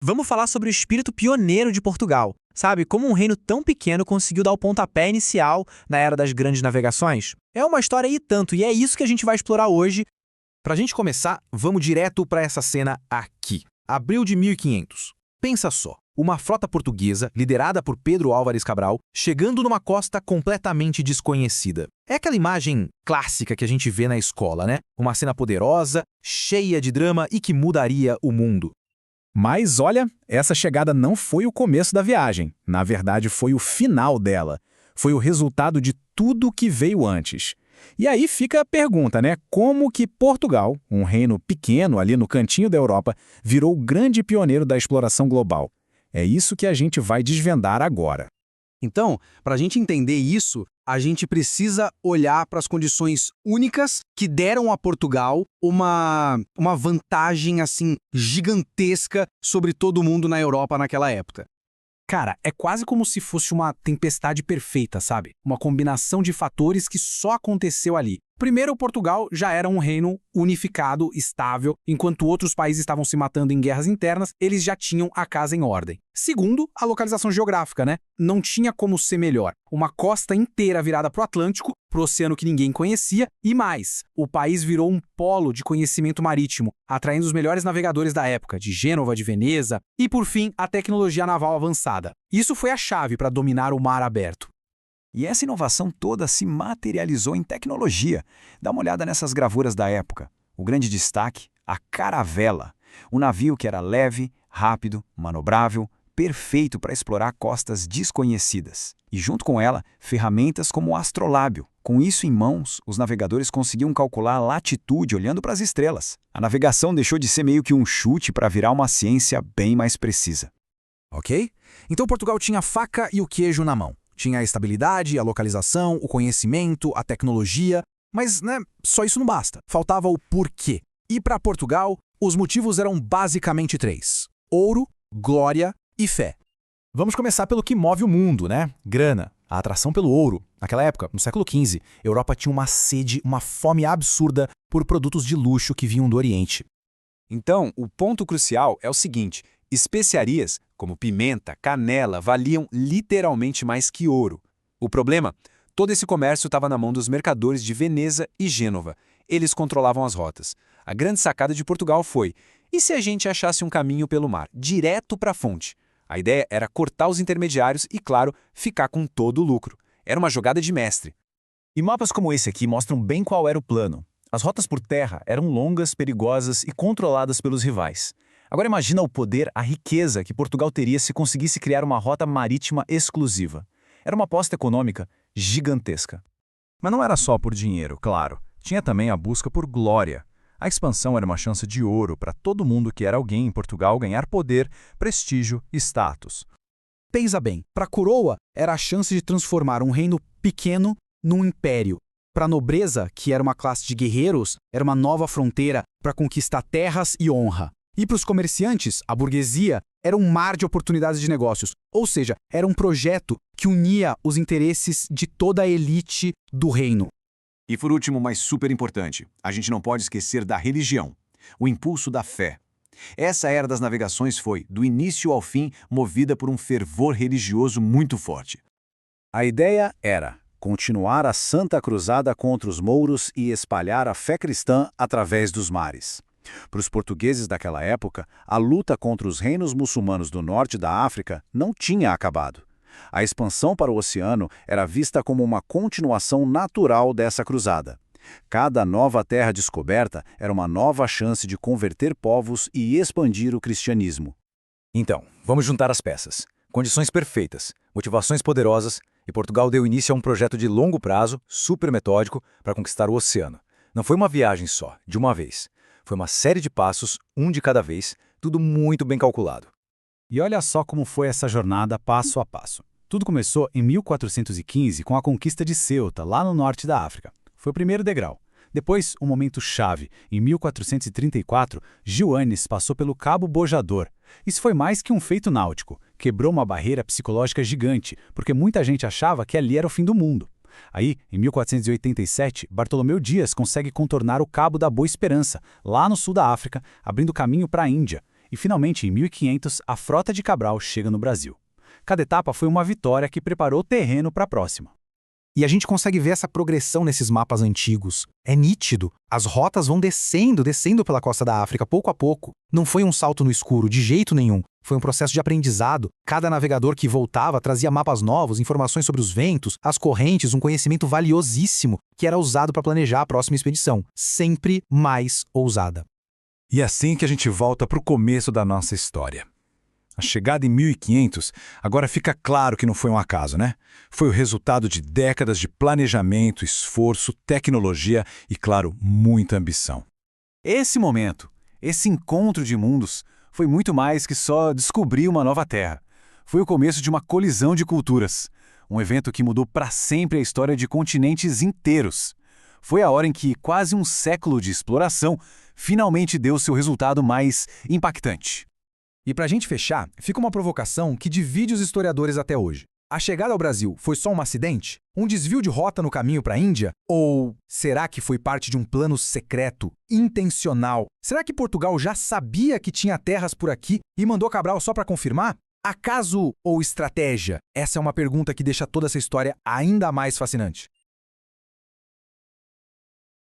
Vamos falar sobre o espírito pioneiro de Portugal. Sabe, como um reino tão pequeno conseguiu dar o pontapé inicial na era das grandes navegações? É uma história e tanto, e é isso que a gente vai explorar hoje. Pra gente começar, vamos direto pra essa cena aqui. Abril de 1500. Pensa só, uma frota portuguesa, liderada por Pedro Álvares Cabral, chegando numa costa completamente desconhecida. É aquela imagem clássica que a gente vê na escola, né? Uma cena poderosa, cheia de drama e que mudaria o mundo. Mas olha, essa chegada não foi o começo da viagem. Na verdade, foi o final dela. Foi o resultado de tudo que veio antes. E aí fica a pergunta, né? Como que Portugal, um reino pequeno ali no cantinho da Europa, virou o grande pioneiro da exploração global? É isso que a gente vai desvendar agora. Então, para a gente entender isso, a gente precisa olhar para as condições únicas que deram a Portugal uma vantagem assim gigantesca sobre todo mundo na Europa naquela época. Cara, é quase como se fosse uma tempestade perfeita, sabe? Uma combinação de fatores que só aconteceu ali. Primeiro, Portugal já era um reino unificado, estável, enquanto outros países estavam se matando em guerras internas, eles já tinham a casa em ordem. Segundo, a localização geográfica, né? Não tinha como ser melhor. Uma costa inteira virada para o Atlântico, para o oceano que ninguém conhecia, e mais, o país virou um polo de conhecimento marítimo, atraindo os melhores navegadores da época, de Gênova, de Veneza, e por fim, a tecnologia naval avançada. Isso foi a chave para dominar o mar aberto. E essa inovação toda se materializou em tecnologia. Dá uma olhada nessas gravuras da época. O grande destaque, a caravela. Um navio que era leve, rápido, manobrável, perfeito para explorar costas desconhecidas. E junto com ela, ferramentas como o astrolábio. Com isso em mãos, os navegadores conseguiam calcular a latitude olhando para as estrelas. A navegação deixou de ser meio que um chute para virar uma ciência bem mais precisa. Ok? Então Portugal tinha a faca e o queijo na mão. Tinha a estabilidade, a localização, o conhecimento, a tecnologia, mas, só isso não basta. Faltava o porquê. E para Portugal, os motivos eram basicamente 3: ouro, glória e fé. Vamos começar pelo que move o mundo, né? Grana, a atração pelo ouro. Naquela época, no século XV, a Europa tinha uma sede, uma fome absurda por produtos de luxo que vinham do Oriente. Então, o ponto crucial é o seguinte: especiarias, como pimenta, canela, valiam literalmente mais que ouro. O problema? Todo esse comércio estava na mão dos mercadores de Veneza e Gênova. Eles controlavam as rotas. A grande sacada de Portugal foi: e se a gente achasse um caminho pelo mar, direto para a fonte? A ideia era cortar os intermediários e, claro, ficar com todo o lucro. Era uma jogada de mestre. E mapas como esse aqui mostram bem qual era o plano. As rotas por terra eram longas, perigosas e controladas pelos rivais. Agora imagina o poder, a riqueza que Portugal teria se conseguisse criar uma rota marítima exclusiva. Era uma aposta econômica gigantesca. Mas não era só por dinheiro, claro. Tinha também a busca por glória. A expansão era uma chance de ouro para todo mundo que era alguém em Portugal ganhar poder, prestígio e status. Pensa bem, para a coroa era a chance de transformar um reino pequeno num império. Para a nobreza, que era uma classe de guerreiros, era uma nova fronteira para conquistar terras e honra. E para os comerciantes, a burguesia era um mar de oportunidades de negócios, ou seja, era um projeto que unia os interesses de toda a elite do reino. E por último, mas super importante, a gente não pode esquecer da religião, o impulso da fé. Essa era das navegações foi, do início ao fim, movida por um fervor religioso muito forte. A ideia era continuar a Santa Cruzada contra os mouros e espalhar a fé cristã através dos mares. Para os portugueses daquela época, a luta contra os reinos muçulmanos do norte da África não tinha acabado. A expansão para o oceano era vista como uma continuação natural dessa cruzada. Cada nova terra descoberta era uma nova chance de converter povos e expandir o cristianismo. Então, vamos juntar as peças. Condições perfeitas, motivações poderosas, e Portugal deu início a um projeto de longo prazo, super metódico, para conquistar o oceano. Não foi uma viagem só, de uma vez. Foi uma série de passos, um de cada vez, tudo muito bem calculado. E olha só como foi essa jornada passo a passo. Tudo começou em 1415 com a conquista de Ceuta, lá no norte da África. Foi o primeiro degrau. Depois, um momento chave. Em 1434, Joanes passou pelo Cabo Bojador. Isso foi mais que um feito náutico. Quebrou uma barreira psicológica gigante, porque muita gente achava que ali era o fim do mundo. Aí, em 1487, Bartolomeu Dias consegue contornar o Cabo da Boa Esperança, lá no sul da África, abrindo caminho para a Índia. E finalmente, em 1500, a frota de Cabral chega no Brasil. Cada etapa foi uma vitória que preparou o terreno para a próxima. E a gente consegue ver essa progressão nesses mapas antigos. É nítido. As rotas vão descendo pela costa da África, pouco a pouco. Não foi um salto no escuro, de jeito nenhum. Foi um processo de aprendizado. Cada navegador que voltava trazia mapas novos, informações sobre os ventos, as correntes, um conhecimento valiosíssimo que era usado para planejar a próxima expedição. Sempre mais ousada. E é assim que a gente volta para o começo da nossa história. A chegada em 1500, agora fica claro que não foi um acaso, né? Foi o resultado de décadas de planejamento, esforço, tecnologia e, claro, muita ambição. Esse momento, esse encontro de mundos, foi muito mais que só descobrir uma nova terra. Foi o começo de uma colisão de culturas. Um evento que mudou para sempre a história de continentes inteiros. Foi a hora em que quase um século de exploração finalmente deu seu resultado mais impactante. E pra gente fechar, fica uma provocação que divide os historiadores até hoje. A chegada ao Brasil foi só um acidente? Um desvio de rota no caminho para a Índia? Ou será que foi parte de um plano secreto, intencional? Será que Portugal já sabia que tinha terras por aqui e mandou Cabral só para confirmar? Acaso ou estratégia? Essa é uma pergunta que deixa toda essa história ainda mais fascinante.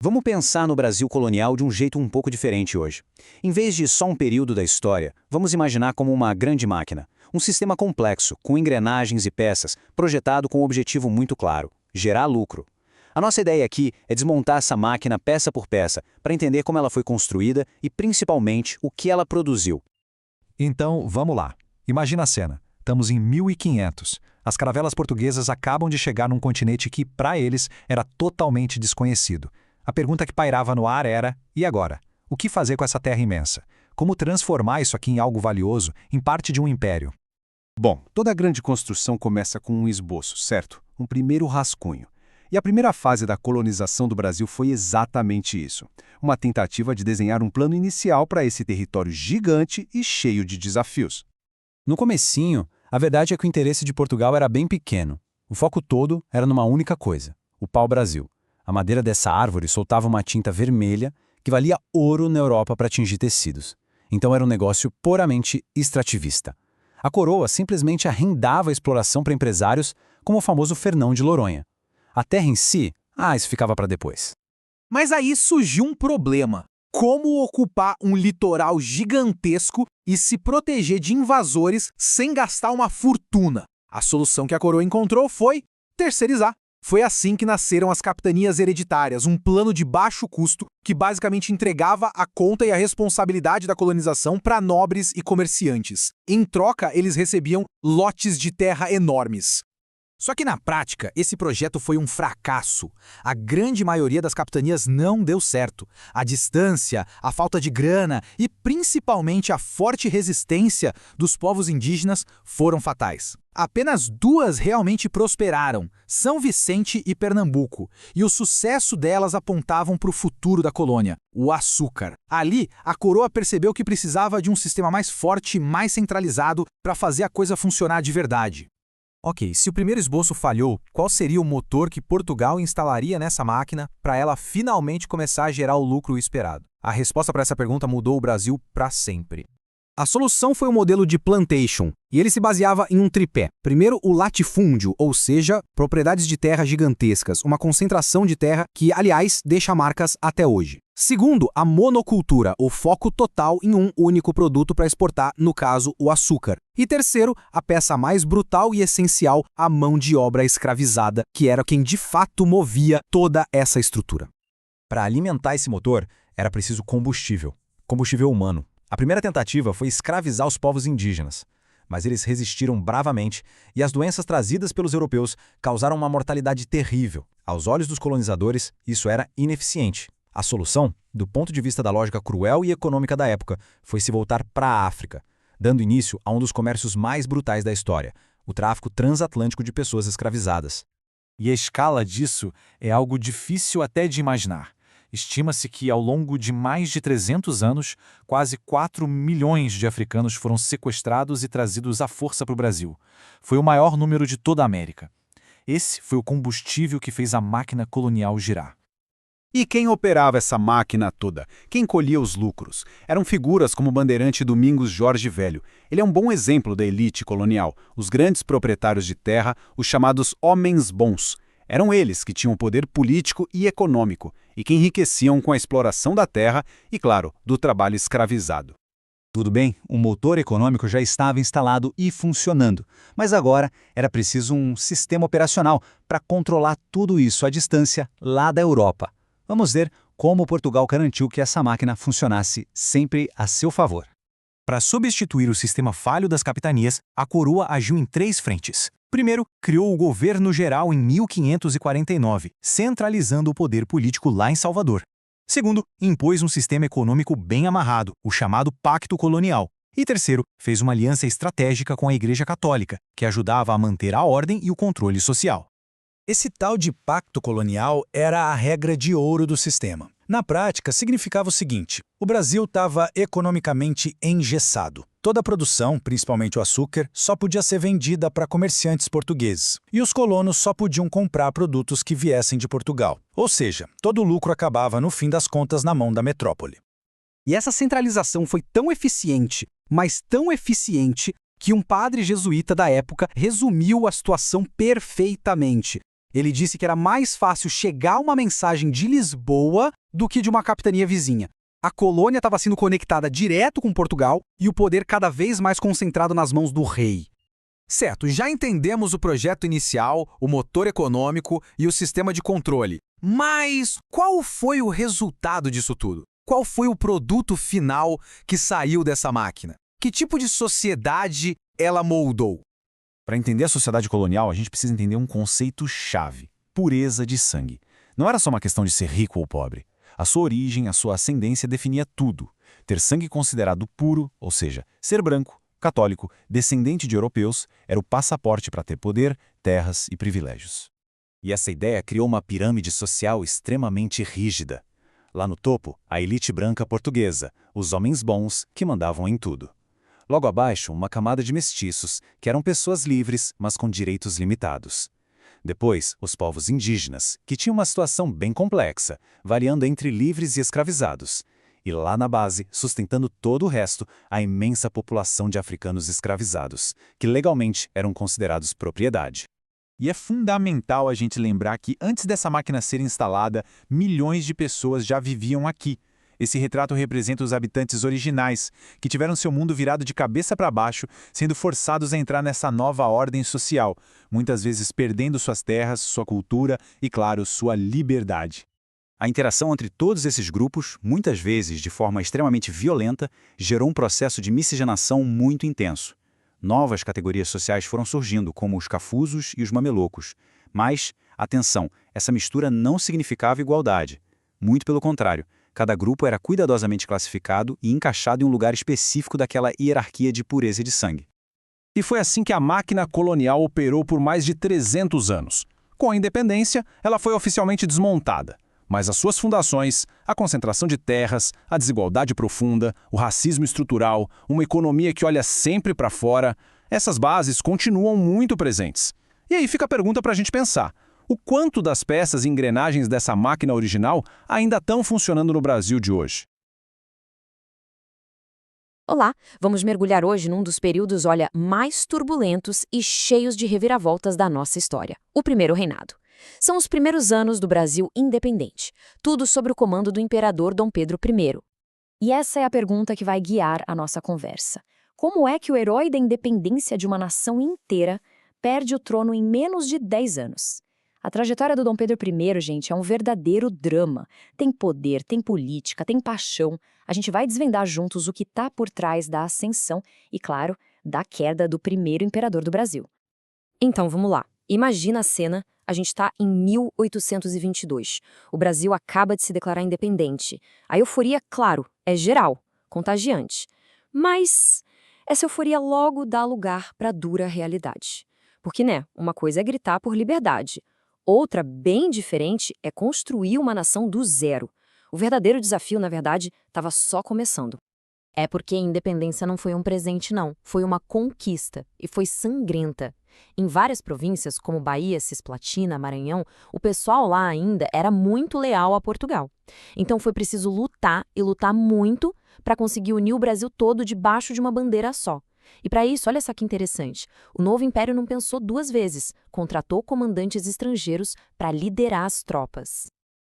Vamos pensar no Brasil colonial de um jeito um pouco diferente hoje. Em vez de só um período da história, vamos imaginar como uma grande máquina, um sistema complexo, com engrenagens e peças, projetado com um objetivo muito claro: gerar lucro. A nossa ideia aqui é desmontar essa máquina peça por peça, para entender como ela foi construída e, principalmente, o que ela produziu. Então, vamos lá. Imagina a cena. Estamos em 1500. As caravelas portuguesas acabam de chegar num continente que, para eles, era totalmente desconhecido. A pergunta que pairava no ar era: e agora? O que fazer com essa terra imensa? Como transformar isso aqui em algo valioso, em parte de um império? Bom, toda grande construção começa com um esboço, certo? Um primeiro rascunho. E a primeira fase da colonização do Brasil foi exatamente isso. Uma tentativa de desenhar um plano inicial para esse território gigante e cheio de desafios. No comecinho, a verdade é que o interesse de Portugal era bem pequeno. O foco todo era numa única coisa: o pau-brasil. A madeira dessa árvore soltava uma tinta vermelha que valia ouro na Europa para tingir tecidos. Então era um negócio puramente extrativista. A coroa simplesmente arrendava a exploração para empresários como o famoso Fernão de Noronha. A terra em si, isso ficava para depois. Mas aí surgiu um problema. Como ocupar um litoral gigantesco e se proteger de invasores sem gastar uma fortuna? A solução que a coroa encontrou foi terceirizar. Foi assim que nasceram as capitanias hereditárias, um plano de baixo custo que basicamente entregava a conta e a responsabilidade da colonização para nobres e comerciantes. Em troca, eles recebiam lotes de terra enormes. Só que na prática, esse projeto foi um fracasso. A grande maioria das capitanias não deu certo. A distância, a falta de grana e principalmente a forte resistência dos povos indígenas foram fatais. Apenas duas realmente prosperaram, São Vicente e Pernambuco, e o sucesso delas apontavam para o futuro da colônia, o açúcar. Ali, a coroa percebeu que precisava de um sistema mais forte e mais centralizado para fazer a coisa funcionar de verdade. Ok, se o primeiro esboço falhou, qual seria o motor que Portugal instalaria nessa máquina para ela finalmente começar a gerar o lucro esperado? A resposta para essa pergunta mudou o Brasil para sempre. A solução foi o modelo de plantation, e ele se baseava em um tripé. Primeiro, o latifúndio, ou seja, propriedades de terra gigantescas, uma concentração de terra que, aliás, deixa marcas até hoje. Segundo, a monocultura, o foco total em um único produto para exportar, no caso, o açúcar. E terceiro, a peça mais brutal e essencial, a mão de obra escravizada, que era quem de fato movia toda essa estrutura. Para alimentar esse motor, era preciso combustível humano. A primeira tentativa foi escravizar os povos indígenas, mas eles resistiram bravamente e as doenças trazidas pelos europeus causaram uma mortalidade terrível. Aos olhos dos colonizadores, isso era ineficiente. A solução, do ponto de vista da lógica cruel e econômica da época, foi se voltar para a África, dando início a um dos comércios mais brutais da história, o tráfico transatlântico de pessoas escravizadas. E a escala disso é algo difícil até de imaginar. Estima-se que, ao longo de mais de 300 anos, quase 4 milhões de africanos foram sequestrados e trazidos à força para o Brasil. Foi o maior número de toda a América. Esse foi o combustível que fez a máquina colonial girar. E quem operava essa máquina toda? Quem colhia os lucros? Eram figuras como o bandeirante Domingos Jorge Velho. Ele é um bom exemplo da elite colonial, os grandes proprietários de terra, os chamados homens bons. Eram eles que tinham poder político e econômico, e que enriqueciam com a exploração da terra e, claro, do trabalho escravizado. Tudo bem, o motor econômico já estava instalado e funcionando, mas agora era preciso um sistema operacional para controlar tudo isso à distância lá da Europa. Vamos ver como Portugal garantiu que essa máquina funcionasse sempre a seu favor. Para substituir o sistema falho das capitanias, a coroa agiu em 3 frentes. Primeiro, criou o Governo Geral em 1549, centralizando o poder político lá em Salvador. Segundo, impôs um sistema econômico bem amarrado, o chamado Pacto Colonial. E terceiro, fez uma aliança estratégica com a Igreja Católica, que ajudava a manter a ordem e o controle social. Esse tal de pacto colonial era a regra de ouro do sistema. Na prática, significava o seguinte: o Brasil estava economicamente engessado. Toda a produção, principalmente o açúcar, só podia ser vendida para comerciantes portugueses. E os colonos só podiam comprar produtos que viessem de Portugal. Ou seja, todo o lucro acabava, no fim das contas, na mão da metrópole. E essa centralização foi tão eficiente, mas tão eficiente, que um padre jesuíta da época resumiu a situação perfeitamente. Ele disse que era mais fácil chegar uma mensagem de Lisboa do que de uma capitania vizinha. A colônia estava sendo conectada direto com Portugal e o poder cada vez mais concentrado nas mãos do rei. Certo, já entendemos o projeto inicial, o motor econômico e o sistema de controle. Mas qual foi o resultado disso tudo? Qual foi o produto final que saiu dessa máquina? Que tipo de sociedade ela moldou? Para entender a sociedade colonial, a gente precisa entender um conceito-chave: pureza de sangue. Não era só uma questão de ser rico ou pobre. A sua origem, a sua ascendência definia tudo. Ter sangue considerado puro, ou seja, ser branco, católico, descendente de europeus, era o passaporte para ter poder, terras e privilégios. E essa ideia criou uma pirâmide social extremamente rígida. Lá no topo, a elite branca portuguesa, os homens bons que mandavam em tudo. Logo abaixo, uma camada de mestiços, que eram pessoas livres, mas com direitos limitados. Depois, os povos indígenas, que tinham uma situação bem complexa, variando entre livres e escravizados. E lá na base, sustentando todo o resto, a imensa população de africanos escravizados, que legalmente eram considerados propriedade. E é fundamental a gente lembrar que, antes dessa máquina ser instalada, milhões de pessoas já viviam aqui. Esse retrato representa os habitantes originais, que tiveram seu mundo virado de cabeça para baixo, sendo forçados a entrar nessa nova ordem social, muitas vezes perdendo suas terras, sua cultura e, claro, sua liberdade. A interação entre todos esses grupos, muitas vezes de forma extremamente violenta, gerou um processo de miscigenação muito intenso. Novas categorias sociais foram surgindo, como os cafusos e os mamelocos. Mas, atenção, essa mistura não significava igualdade. Muito pelo contrário. Cada grupo era cuidadosamente classificado e encaixado em um lugar específico daquela hierarquia de pureza de sangue. E foi assim que a máquina colonial operou por mais de 300 anos. Com a independência, ela foi oficialmente desmontada. Mas as suas fundações, a concentração de terras, a desigualdade profunda, o racismo estrutural, uma economia que olha sempre para fora, essas bases continuam muito presentes. E aí fica a pergunta para a gente pensar: o quanto das peças e engrenagens dessa máquina original ainda estão funcionando no Brasil de hoje? Olá, vamos mergulhar hoje num dos períodos, mais turbulentos e cheios de reviravoltas da nossa história, o Primeiro Reinado. São os primeiros anos do Brasil independente, tudo sob o comando do imperador Dom Pedro I. E essa é a pergunta que vai guiar a nossa conversa. Como é que o herói da independência de uma nação inteira perde o trono em menos de 10 anos? A trajetória do Dom Pedro I, gente, é um verdadeiro drama. Tem poder, tem política, tem paixão. A gente vai desvendar juntos o que está por trás da ascensão e, claro, da queda do primeiro imperador do Brasil. Então, vamos lá. Imagina a cena, a gente está em 1822. O Brasil acaba de se declarar independente. A euforia, claro, é geral, contagiante. Mas essa euforia logo dá lugar para a dura realidade. Porque, uma coisa é gritar por liberdade. Outra, bem diferente, é construir uma nação do zero. O verdadeiro desafio, na verdade, estava só começando. É porque a independência não foi um presente, não. Foi uma conquista. E foi sangrenta. Em várias províncias, como Bahia, Cisplatina, Maranhão, o pessoal lá ainda era muito leal a Portugal. Então foi preciso lutar e lutar muito para conseguir unir o Brasil todo debaixo de uma bandeira só. E para isso, olha só que interessante, o novo império não pensou duas vezes, contratou comandantes estrangeiros para liderar as tropas.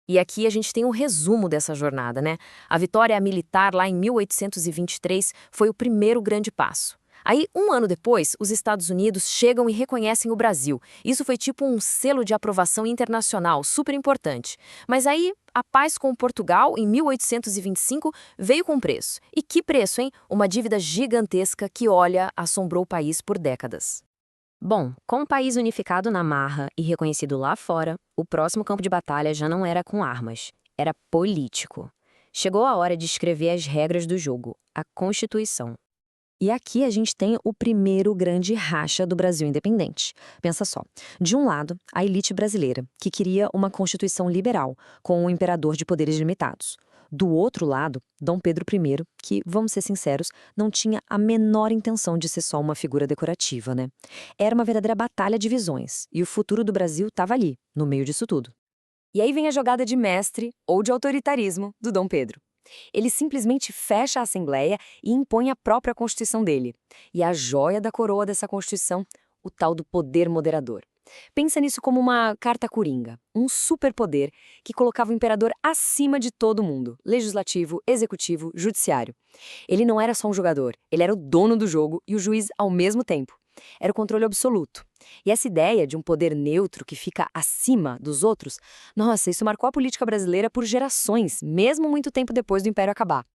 E aqui a gente tem um resumo dessa jornada, né? A vitória militar lá em 1823 foi o primeiro grande passo. Aí, um ano depois, os Estados Unidos chegam e reconhecem o Brasil. Isso foi tipo um selo de aprovação internacional, super importante. Mas aí, a paz com Portugal, em 1825, veio com preço. E que preço, hein? Uma dívida gigantesca que, olha, assombrou o país por décadas. Bom, com o país unificado na marra e reconhecido lá fora, o próximo campo de batalha já não era com armas, era político. Chegou a hora de escrever as regras do jogo, a Constituição. E aqui a gente tem o primeiro grande racha do Brasil independente. Pensa só, de um lado, a elite brasileira, que queria uma Constituição liberal, com um imperador de poderes limitados. Do outro lado, Dom Pedro I, que, vamos ser sinceros, não tinha a menor intenção de ser só uma figura decorativa, né? Era uma verdadeira batalha de visões, e o futuro do Brasil estava ali, no meio disso tudo. E aí vem a jogada de mestre, ou de autoritarismo, do Dom Pedro. Ele simplesmente fecha a Assembleia e impõe a própria Constituição dele. E a joia da coroa dessa Constituição, o tal do poder moderador. Pensa nisso como uma carta coringa, um superpoder que colocava o imperador acima de todo mundo, legislativo, executivo, judiciário. Ele não era só um jogador, ele era o dono do jogo e o juiz ao mesmo tempo. Era o controle absoluto. E essa ideia de um poder neutro que fica acima dos outros, nossa, isso marcou a política brasileira por gerações, mesmo muito tempo depois do Império acabar.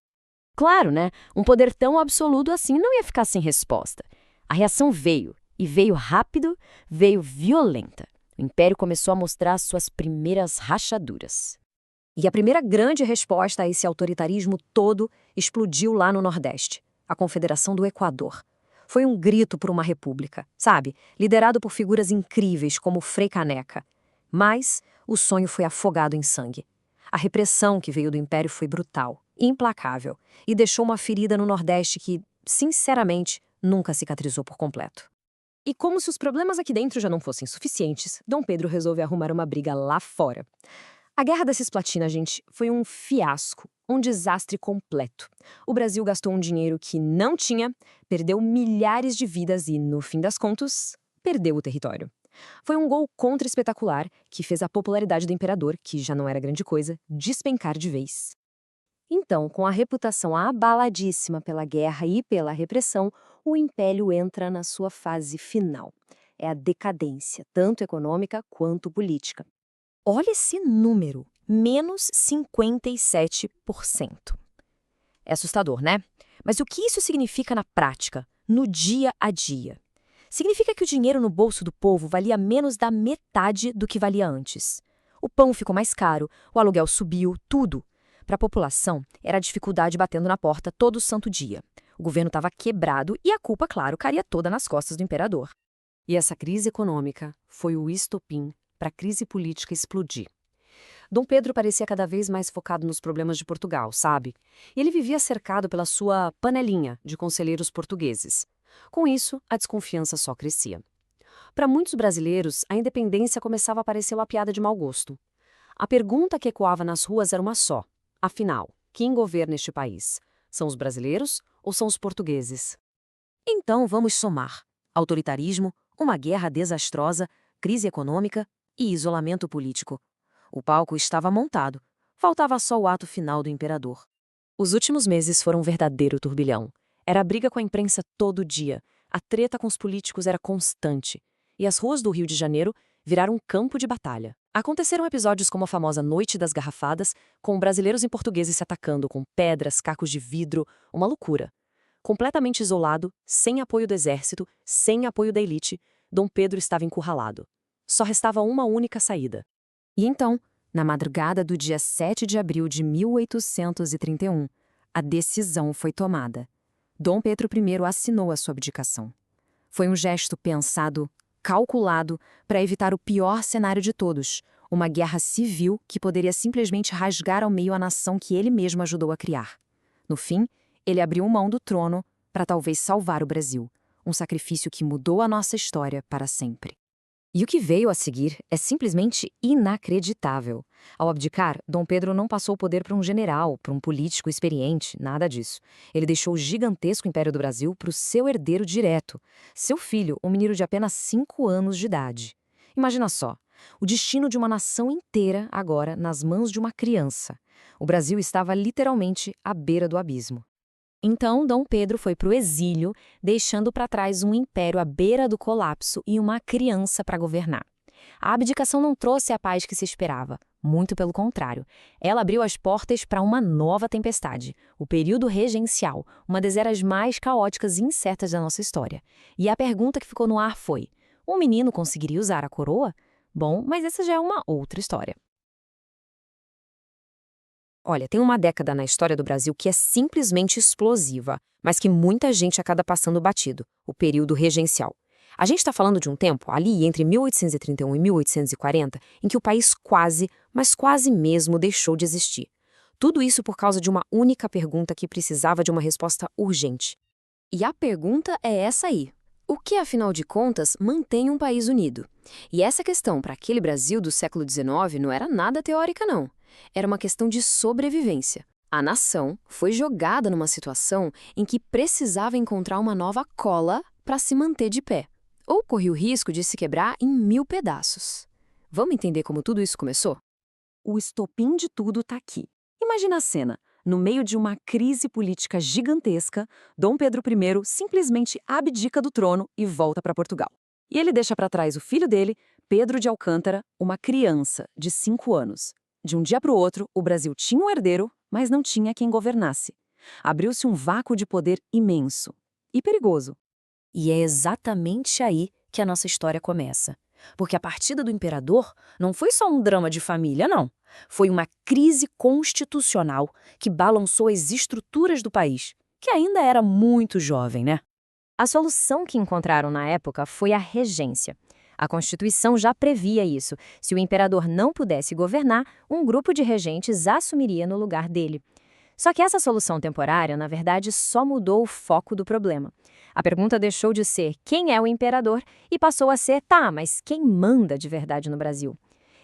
Claro, né? Um poder tão absoluto assim não ia ficar sem resposta. A reação veio. E veio rápido, veio violenta. O Império começou a mostrar suas primeiras rachaduras. E a primeira grande resposta a esse autoritarismo todo explodiu lá no Nordeste, a Confederação do Equador. Foi um grito por uma república, sabe? Liderado por figuras incríveis como Frei Caneca. Mas o sonho foi afogado em sangue. A repressão que veio do Império foi brutal, implacável, e deixou uma ferida no Nordeste que, sinceramente, nunca cicatrizou por completo. E como se os problemas aqui dentro já não fossem suficientes, Dom Pedro resolve arrumar uma briga lá fora. A Guerra da Cisplatina, gente, foi um fiasco, um desastre completo. O Brasil gastou um dinheiro que não tinha, perdeu milhares de vidas e, no fim das contas, perdeu o território. Foi um gol contra-espetacular que fez a popularidade do imperador, que já não era grande coisa, despencar de vez. Então, com a reputação abaladíssima pela guerra e pela repressão, o Império entra na sua fase final. É a decadência, tanto econômica quanto política. Olha esse número, menos 57%. É assustador, né? Mas o que isso significa na prática, no dia a dia? Significa que o dinheiro no bolso do povo valia menos da metade do que valia antes. O pão ficou mais caro, o aluguel subiu, tudo. Para a população, era a dificuldade batendo na porta todo santo dia. O governo estava quebrado e a culpa, claro, caía toda nas costas do imperador. E essa crise econômica foi o estopim para a crise política explodir. Dom Pedro parecia cada vez mais focado nos problemas de Portugal, sabe? E ele vivia cercado pela sua panelinha de conselheiros portugueses. Com isso, a desconfiança só crescia. Para muitos brasileiros, a independência começava a parecer uma piada de mau gosto. A pergunta que ecoava nas ruas era uma só. Afinal, quem governa este país? São os brasileiros ou são os portugueses? Então vamos somar: autoritarismo, uma guerra desastrosa, crise econômica e isolamento político. O palco estava montado, faltava só o ato final do imperador. Os últimos meses foram um verdadeiro turbilhão. Era briga com a imprensa todo dia, a treta com os políticos era constante, e as ruas do Rio de Janeiro viraram um campo de batalha. Aconteceram episódios como a famosa Noite das Garrafadas, com brasileiros e portugueses se atacando com pedras, cacos de vidro, uma loucura. Completamente isolado, sem apoio do exército, sem apoio da elite, Dom Pedro estava encurralado. Só restava uma única saída. E então, na madrugada do dia 7 de abril de 1831, a decisão foi tomada. Dom Pedro I assinou a sua abdicação. Foi um gesto pensado, calculado, para evitar o pior cenário de todos, uma guerra civil que poderia simplesmente rasgar ao meio a nação que ele mesmo ajudou a criar. No fim, ele abriu mão do trono para talvez salvar o Brasil, um sacrifício que mudou a nossa história para sempre. E o que veio a seguir é simplesmente inacreditável. Ao abdicar, Dom Pedro não passou o poder para um general, para um político experiente, nada disso. Ele deixou o gigantesco Império do Brasil para o seu herdeiro direto, seu filho, um menino de apenas 5 anos de idade. Imagina só, o destino de uma nação inteira agora nas mãos de uma criança. O Brasil estava literalmente à beira do abismo. Então, Dom Pedro foi para o exílio, deixando para trás um império à beira do colapso e uma criança para governar. A abdicação não trouxe a paz que se esperava, muito pelo contrário. Ela abriu as portas para uma nova tempestade, o período regencial, uma das eras mais caóticas e incertas da nossa história. E a pergunta que ficou no ar foi: um menino conseguiria usar a coroa? Bom, mas essa já é uma outra história. Olha, tem uma década na história do Brasil que é simplesmente explosiva, mas que muita gente acaba passando batido, o período regencial. A gente está falando de um tempo, ali entre 1831 e 1840, em que o país quase, mas quase mesmo deixou de existir. Tudo isso por causa de uma única pergunta que precisava de uma resposta urgente. E a pergunta é essa aí. O que, afinal de contas, mantém um país unido? E essa questão para aquele Brasil do século XIX não era nada teórica, não. Era uma questão de sobrevivência. A nação foi jogada numa situação em que precisava encontrar uma nova cola para se manter de pé, ou corria o risco de se quebrar em 1000 pedaços. Vamos entender como tudo isso começou? O estopim de tudo está aqui. Imagina a cena. No meio de uma crise política gigantesca, Dom Pedro I simplesmente abdica do trono e volta para Portugal. E ele deixa para trás o filho dele, Pedro de Alcântara, uma criança de 5 anos. De um dia para o outro, o Brasil tinha um herdeiro, mas não tinha quem governasse. Abriu-se um vácuo de poder imenso e perigoso. E é exatamente aí que a nossa história começa. Porque a partida do imperador não foi só um drama de família, não. Foi uma crise constitucional que balançou as estruturas do país, que ainda era muito jovem, né? A solução que encontraram na época foi a regência. A Constituição já previa isso. Se o imperador não pudesse governar, um grupo de regentes assumiria no lugar dele. Só que essa solução temporária, na verdade, só mudou o foco do problema. A pergunta deixou de ser quem é o imperador e passou a ser, tá, mas quem manda de verdade no Brasil?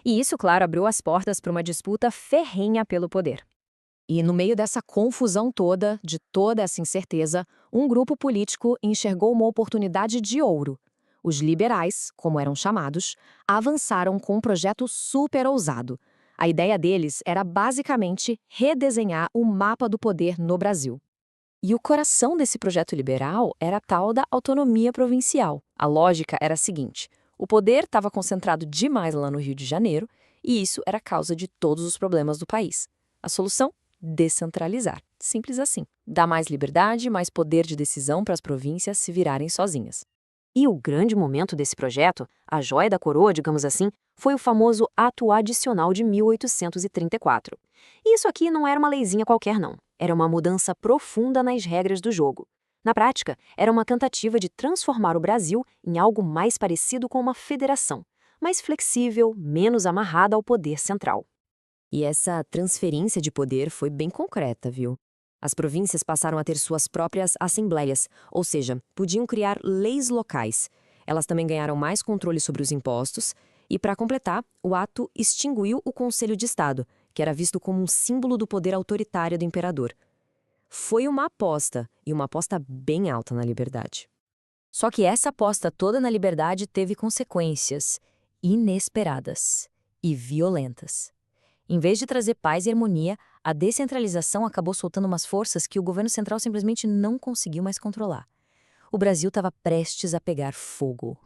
E isso, claro, abriu as portas para uma disputa ferrenha pelo poder. E no meio dessa confusão toda, de toda essa incerteza, um grupo político enxergou uma oportunidade de ouro. Os liberais, como eram chamados, avançaram com um projeto super ousado. A ideia deles era basicamente redesenhar o mapa do poder no Brasil. E o coração desse projeto liberal era a tal da autonomia provincial. A lógica era a seguinte: o poder estava concentrado demais lá no Rio de Janeiro, e isso era a causa de todos os problemas do país. A solução? Descentralizar. Simples assim. Dar mais liberdade, mais poder de decisão para as províncias se virarem sozinhas. E o grande momento desse projeto, a joia da coroa, digamos assim, foi o famoso Ato Adicional de 1834. E isso aqui não era uma leizinha qualquer, não. Era uma mudança profunda nas regras do jogo. Na prática, era uma tentativa de transformar o Brasil em algo mais parecido com uma federação, mais flexível, menos amarrada ao poder central. E essa transferência de poder foi bem concreta, viu? As províncias passaram a ter suas próprias assembleias, ou seja, podiam criar leis locais. Elas também ganharam mais controle sobre os impostos e, para completar, o ato extinguiu o Conselho de Estado, que era visto como um símbolo do poder autoritário do imperador. Foi uma aposta, e uma aposta bem alta na liberdade. Só que essa aposta toda na liberdade teve consequências inesperadas e violentas. Em vez de trazer paz e harmonia, a descentralização acabou soltando umas forças que o governo central simplesmente não conseguiu mais controlar. O Brasil estava prestes a pegar fogo.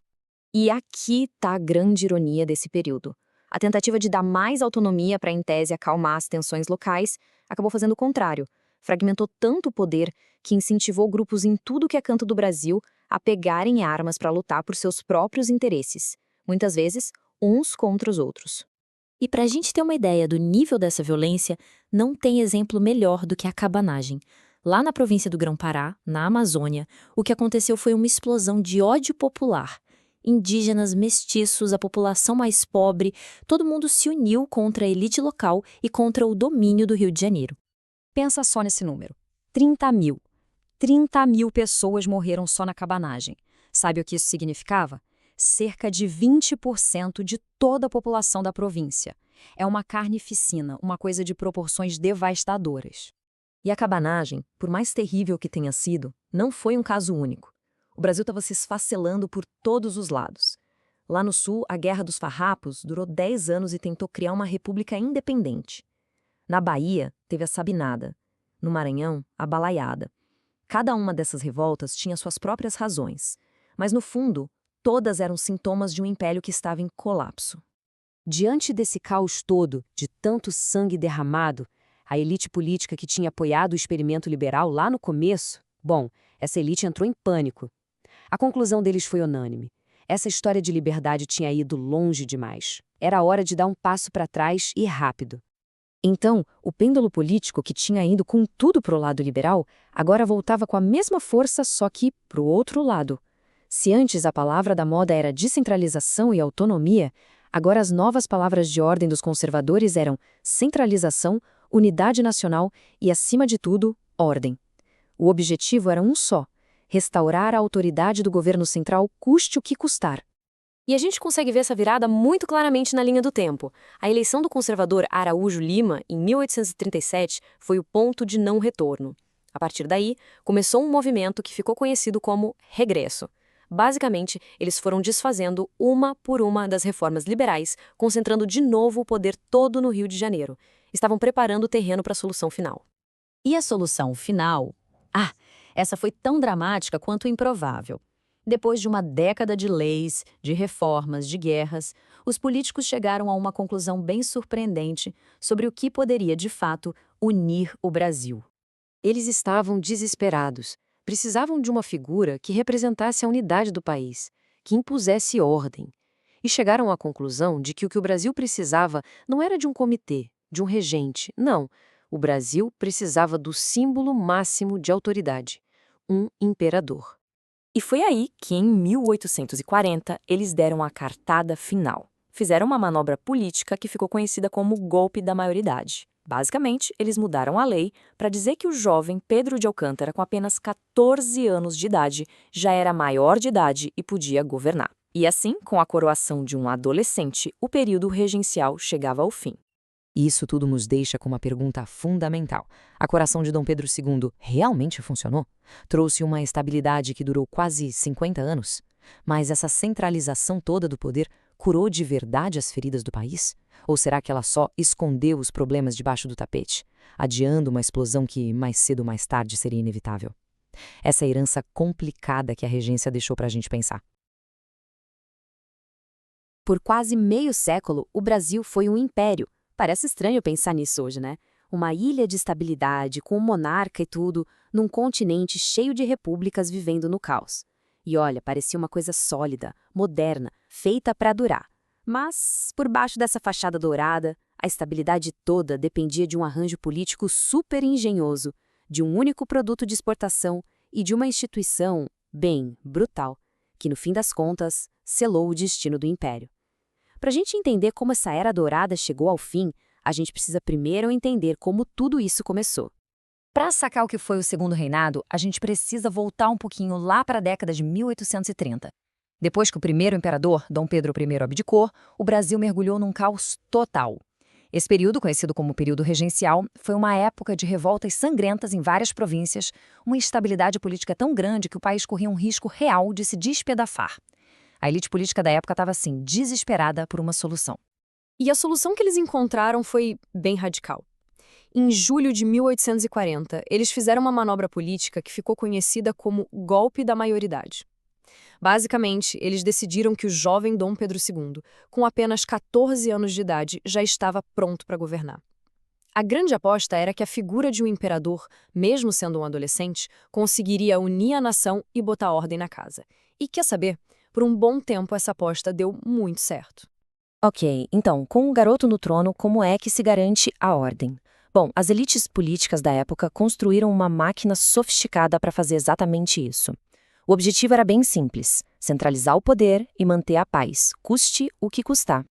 E aqui está a grande ironia desse período. A tentativa de dar mais autonomia para, em tese, acalmar as tensões locais acabou fazendo o contrário. Fragmentou tanto o poder que incentivou grupos em tudo que é canto do Brasil a pegarem armas para lutar por seus próprios interesses, muitas vezes uns contra os outros. E para a gente ter uma ideia do nível dessa violência, não tem exemplo melhor do que a cabanagem. Lá na província do Grão-Pará, na Amazônia, o que aconteceu foi uma explosão de ódio popular. Indígenas, mestiços, a população mais pobre, todo mundo se uniu contra a elite local e contra o domínio do Rio de Janeiro. Pensa só nesse número: 30 mil. 30.000 pessoas morreram só na cabanagem. Sabe o que isso significava? Cerca de 20% de toda a população da província. É uma carnificina, uma coisa de proporções devastadoras. E a cabanagem, por mais terrível que tenha sido, não foi um caso único. O Brasil estava se esfacelando por todos os lados. Lá no sul, a Guerra dos Farrapos durou 10 anos e tentou criar uma república independente. Na Bahia, teve a Sabinada. No Maranhão, a Balaiada. Cada uma dessas revoltas tinha suas próprias razões, mas no fundo, todas eram sintomas de um império que estava em colapso. Diante desse caos todo, de tanto sangue derramado, a elite política que tinha apoiado o experimento liberal lá no começo, essa elite entrou em pânico. A conclusão deles foi unânime. Essa história de liberdade tinha ido longe demais. Era hora de dar um passo para trás e rápido. Então, o pêndulo político que tinha ido com tudo para o lado liberal, agora voltava com a mesma força, só que para o outro lado. Se antes a palavra da moda era descentralização e autonomia, agora as novas palavras de ordem dos conservadores eram centralização, unidade nacional e, acima de tudo, ordem. O objetivo era um só: restaurar a autoridade do governo central, custe o que custar. E a gente consegue ver essa virada muito claramente na linha do tempo. A eleição do conservador Araújo Lima, em 1837, foi o ponto de não retorno. A partir daí, começou um movimento que ficou conhecido como Regresso. Basicamente, eles foram desfazendo uma por uma das reformas liberais, concentrando de novo o poder todo no Rio de Janeiro. Estavam preparando o terreno para a solução final. E a solução final? Essa foi tão dramática quanto improvável. Depois de uma década de leis, de reformas, de guerras, os políticos chegaram a uma conclusão bem surpreendente sobre o que poderia, de fato, unir o Brasil. Eles estavam desesperados. Precisavam de uma figura que representasse a unidade do país, que impusesse ordem. E chegaram à conclusão de que o Brasil precisava não era de um comitê, de um regente, não. O Brasil precisava do símbolo máximo de autoridade, um imperador. E foi aí que, em 1840, eles deram a cartada final. Fizeram uma manobra política que ficou conhecida como golpe da maioridade. Basicamente, eles mudaram a lei para dizer que o jovem Pedro de Alcântara, com apenas 14 anos de idade, já era maior de idade e podia governar. E assim, com a coroação de um adolescente, o período regencial chegava ao fim. E isso tudo nos deixa com uma pergunta fundamental. A coroação de Dom Pedro II realmente funcionou? Trouxe uma estabilidade que durou quase 50 anos? Mas essa centralização toda do poder curou de verdade as feridas do país? Ou será que ela só escondeu os problemas debaixo do tapete, adiando uma explosão que, mais cedo ou mais tarde, seria inevitável? Essa é a herança complicada que a regência deixou para a gente pensar. Por quase meio século, o Brasil foi um império. Parece estranho pensar nisso hoje, né? Uma ilha de estabilidade, com um monarca e tudo, num continente cheio de repúblicas vivendo no caos. E olha, parecia uma coisa sólida, moderna, feita para durar. Mas, por baixo dessa fachada dourada, a estabilidade toda dependia de um arranjo político super engenhoso, de um único produto de exportação e de uma instituição, bem, brutal, que no fim das contas, selou o destino do império. Para a gente entender como essa era dourada chegou ao fim, a gente precisa primeiro entender como tudo isso começou. Para sacar o que foi o Segundo Reinado, a gente precisa voltar um pouquinho lá para a década de 1830. Depois que o primeiro imperador, Dom Pedro I, abdicou, o Brasil mergulhou num caos total. Esse período, conhecido como período regencial, foi uma época de revoltas sangrentas em várias províncias, uma instabilidade política tão grande que o país corria um risco real de se despedafar. A elite política da época estava, assim, desesperada por uma solução. E a solução que eles encontraram foi bem radical. Em julho de 1840, eles fizeram uma manobra política que ficou conhecida como golpe da maioridade. Basicamente, eles decidiram que o jovem Dom Pedro II, com apenas 14 anos de idade, já estava pronto para governar. A grande aposta era que a figura de um imperador, mesmo sendo um adolescente, conseguiria unir a nação e botar ordem na casa. E quer saber? Por um bom tempo essa aposta deu muito certo. Ok, então, com o garoto no trono, como é que se garante a ordem? Bom, as elites políticas da época construíram uma máquina sofisticada para fazer exatamente isso. O objetivo era bem simples: centralizar o poder e manter a paz, custe o que custar.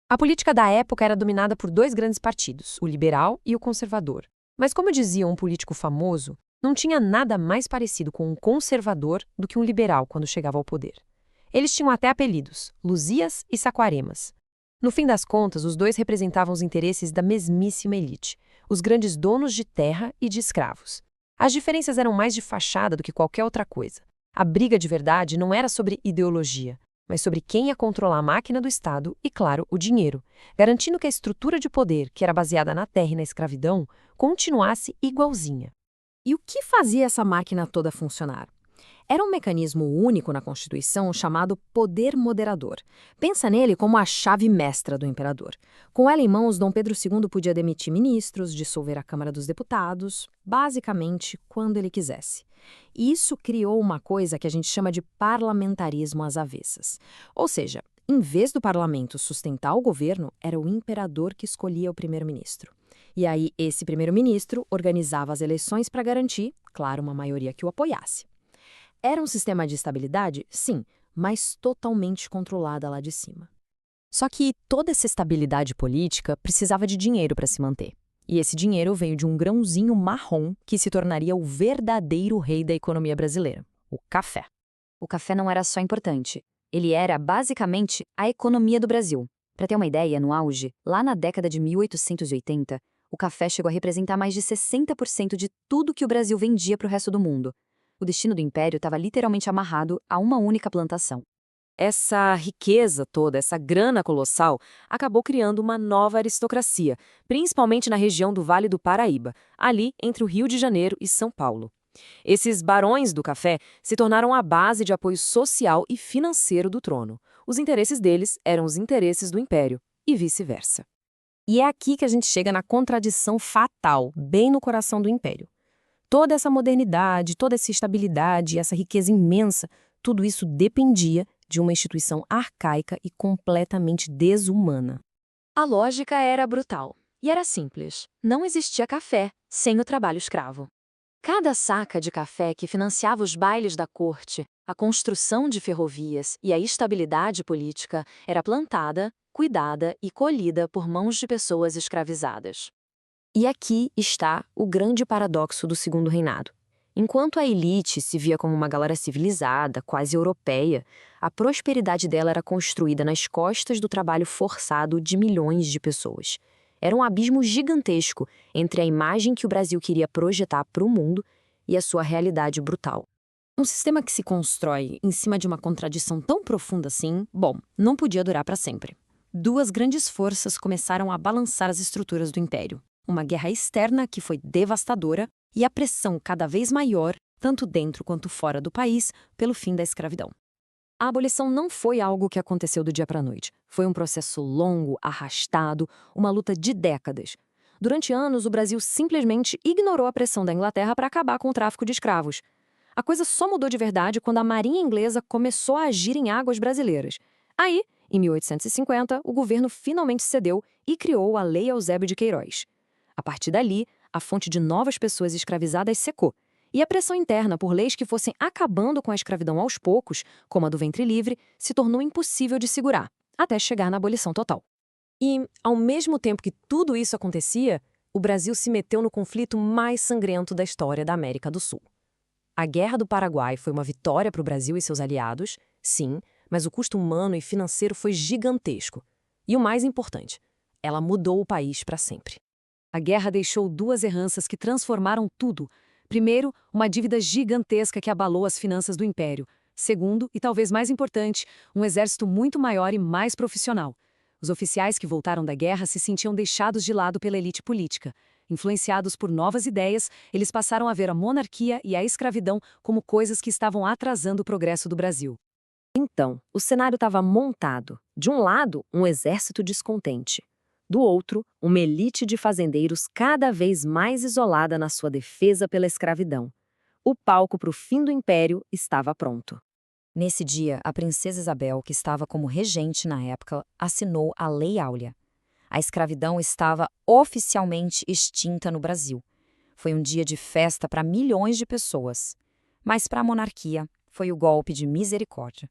A política da época era dominada por dois grandes partidos, o liberal e o conservador. Mas como dizia um político famoso, Não tinha nada mais parecido com um conservador do que um liberal quando chegava ao poder. Eles tinham até apelidos, Luzias e Saquaremas. No fim das contas, os dois representavam os interesses da mesmíssima elite, os grandes donos de terra e de escravos. As diferenças eram mais de fachada do que qualquer outra coisa. A briga de verdade não era sobre ideologia, mas sobre quem ia controlar a máquina do Estado e, claro, o dinheiro, garantindo que a estrutura de poder, que era baseada na terra e na escravidão, continuasse igualzinha. E o que fazia essa máquina toda funcionar? Era um mecanismo único na Constituição chamado poder moderador. Pensa nele como a chave mestra do imperador. Com ela em mãos, Dom Pedro II podia demitir ministros, dissolver a Câmara dos Deputados, basicamente quando ele quisesse. E isso criou uma coisa que a gente chama de parlamentarismo às avessas. Ou seja, em vez do parlamento sustentar o governo, era o imperador que escolhia o primeiro-ministro. E aí, esse primeiro-ministro organizava as eleições para garantir, claro, uma maioria que o apoiasse. Era um sistema de estabilidade? Sim, mas totalmente controlada lá de cima. Só que toda essa estabilidade política precisava de dinheiro para se manter. E esse dinheiro veio de um grãozinho marrom que se tornaria o verdadeiro rei da economia brasileira, o café. O café não era só importante, ele era basicamente a economia do Brasil. Para ter uma ideia, no auge, lá na década de 1880, o café chegou a representar mais de 60% de tudo que o Brasil vendia para o resto do mundo. O destino do império estava literalmente amarrado a uma única plantação. Essa riqueza toda, essa grana colossal, acabou criando uma nova aristocracia, principalmente na região do Vale do Paraíba, ali entre o Rio de Janeiro e São Paulo. Esses barões do café se tornaram a base de apoio social e financeiro do trono. Os interesses deles eram os interesses do império, e vice-versa. E é aqui que a gente chega na contradição fatal, bem no coração do império. Toda essa modernidade, toda essa estabilidade, essa riqueza imensa, tudo isso dependia de uma instituição arcaica e completamente desumana. A lógica era brutal e era simples. Não existia café sem o trabalho escravo. Cada saca de café que financiava os bailes da corte, a construção de ferrovias e a estabilidade política era plantada, cuidada e colhida por mãos de pessoas escravizadas. E aqui está o grande paradoxo do Segundo Reinado. Enquanto a elite se via como uma galera civilizada, quase europeia, a prosperidade dela era construída nas costas do trabalho forçado de milhões de pessoas. Era um abismo gigantesco entre a imagem que o Brasil queria projetar para o mundo e a sua realidade brutal. Um sistema que se constrói em cima de uma contradição tão profunda assim, não podia durar para sempre. Duas grandes forças começaram a balançar as estruturas do império. Uma guerra externa que foi devastadora e a pressão cada vez maior, tanto dentro quanto fora do país, pelo fim da escravidão. A abolição não foi algo que aconteceu do dia para a noite. Foi um processo longo, arrastado, uma luta de décadas. Durante anos, o Brasil simplesmente ignorou a pressão da Inglaterra para acabar com o tráfico de escravos. A coisa só mudou de verdade quando a Marinha Inglesa começou a agir em águas brasileiras. Aí, em 1850, o governo finalmente cedeu e criou a Lei Eusébio de Queiroz. A partir dali, a fonte de novas pessoas escravizadas secou, e a pressão interna por leis que fossem acabando com a escravidão aos poucos, como a do ventre livre, se tornou impossível de segurar, até chegar na abolição total. E, ao mesmo tempo que tudo isso acontecia, o Brasil se meteu no conflito mais sangrento da história da América do Sul. A Guerra do Paraguai foi uma vitória para o Brasil e seus aliados, sim, mas o custo humano e financeiro foi gigantesco. E o mais importante, ela mudou o país para sempre. A guerra deixou duas erranças que transformaram tudo. Primeiro, uma dívida gigantesca que abalou as finanças do império. Segundo, e talvez mais importante, um exército muito maior e mais profissional. Os oficiais que voltaram da guerra se sentiam deixados de lado pela elite política. Influenciados por novas ideias, eles passaram a ver a monarquia e a escravidão como coisas que estavam atrasando o progresso do Brasil. Então, o cenário estava montado. De um lado, um exército descontente. Do outro, uma elite de fazendeiros cada vez mais isolada na sua defesa pela escravidão. O palco para o fim do império estava pronto. Nesse dia, a princesa Isabel, que estava como regente na época, assinou a Lei Áurea. A escravidão estava oficialmente extinta no Brasil. Foi um dia de festa para milhões de pessoas. Mas para a monarquia, foi o golpe de misericórdia.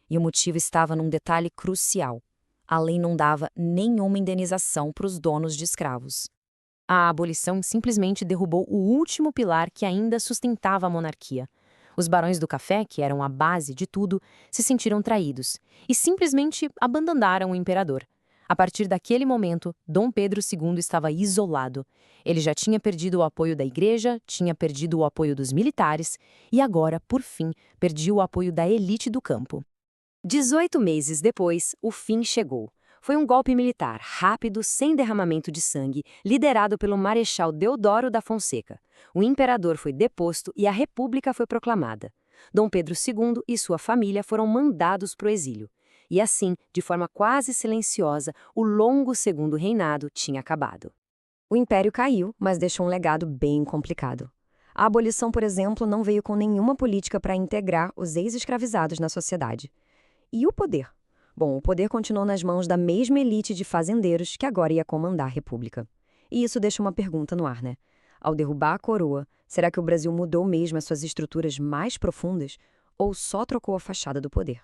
E o motivo estava num detalhe crucial. A lei não dava nenhuma indenização para os donos de escravos. A abolição simplesmente derrubou o último pilar que ainda sustentava a monarquia. Os barões do café, que eram a base de tudo, se sentiram traídos e simplesmente abandonaram o imperador. A partir daquele momento, Dom Pedro II estava isolado. Ele já tinha perdido o apoio da igreja, tinha perdido o apoio dos militares e agora, por fim, perdia o apoio da elite do campo. 18 meses depois, o fim chegou. Foi um golpe militar, rápido, sem derramamento de sangue, liderado pelo Marechal Deodoro da Fonseca. O imperador foi deposto e a república foi proclamada. Dom Pedro II e sua família foram mandados para o exílio. E assim, de forma quase silenciosa, o longo segundo reinado tinha acabado. O império caiu, mas deixou um legado bem complicado. A abolição, por exemplo, não veio com nenhuma política para integrar os ex-escravizados na sociedade. E o poder? Bom, o poder continuou nas mãos da mesma elite de fazendeiros que agora ia comandar a república. E isso deixa uma pergunta no ar, né? Ao derrubar a coroa, será que o Brasil mudou mesmo as suas estruturas mais profundas ou só trocou a fachada do poder?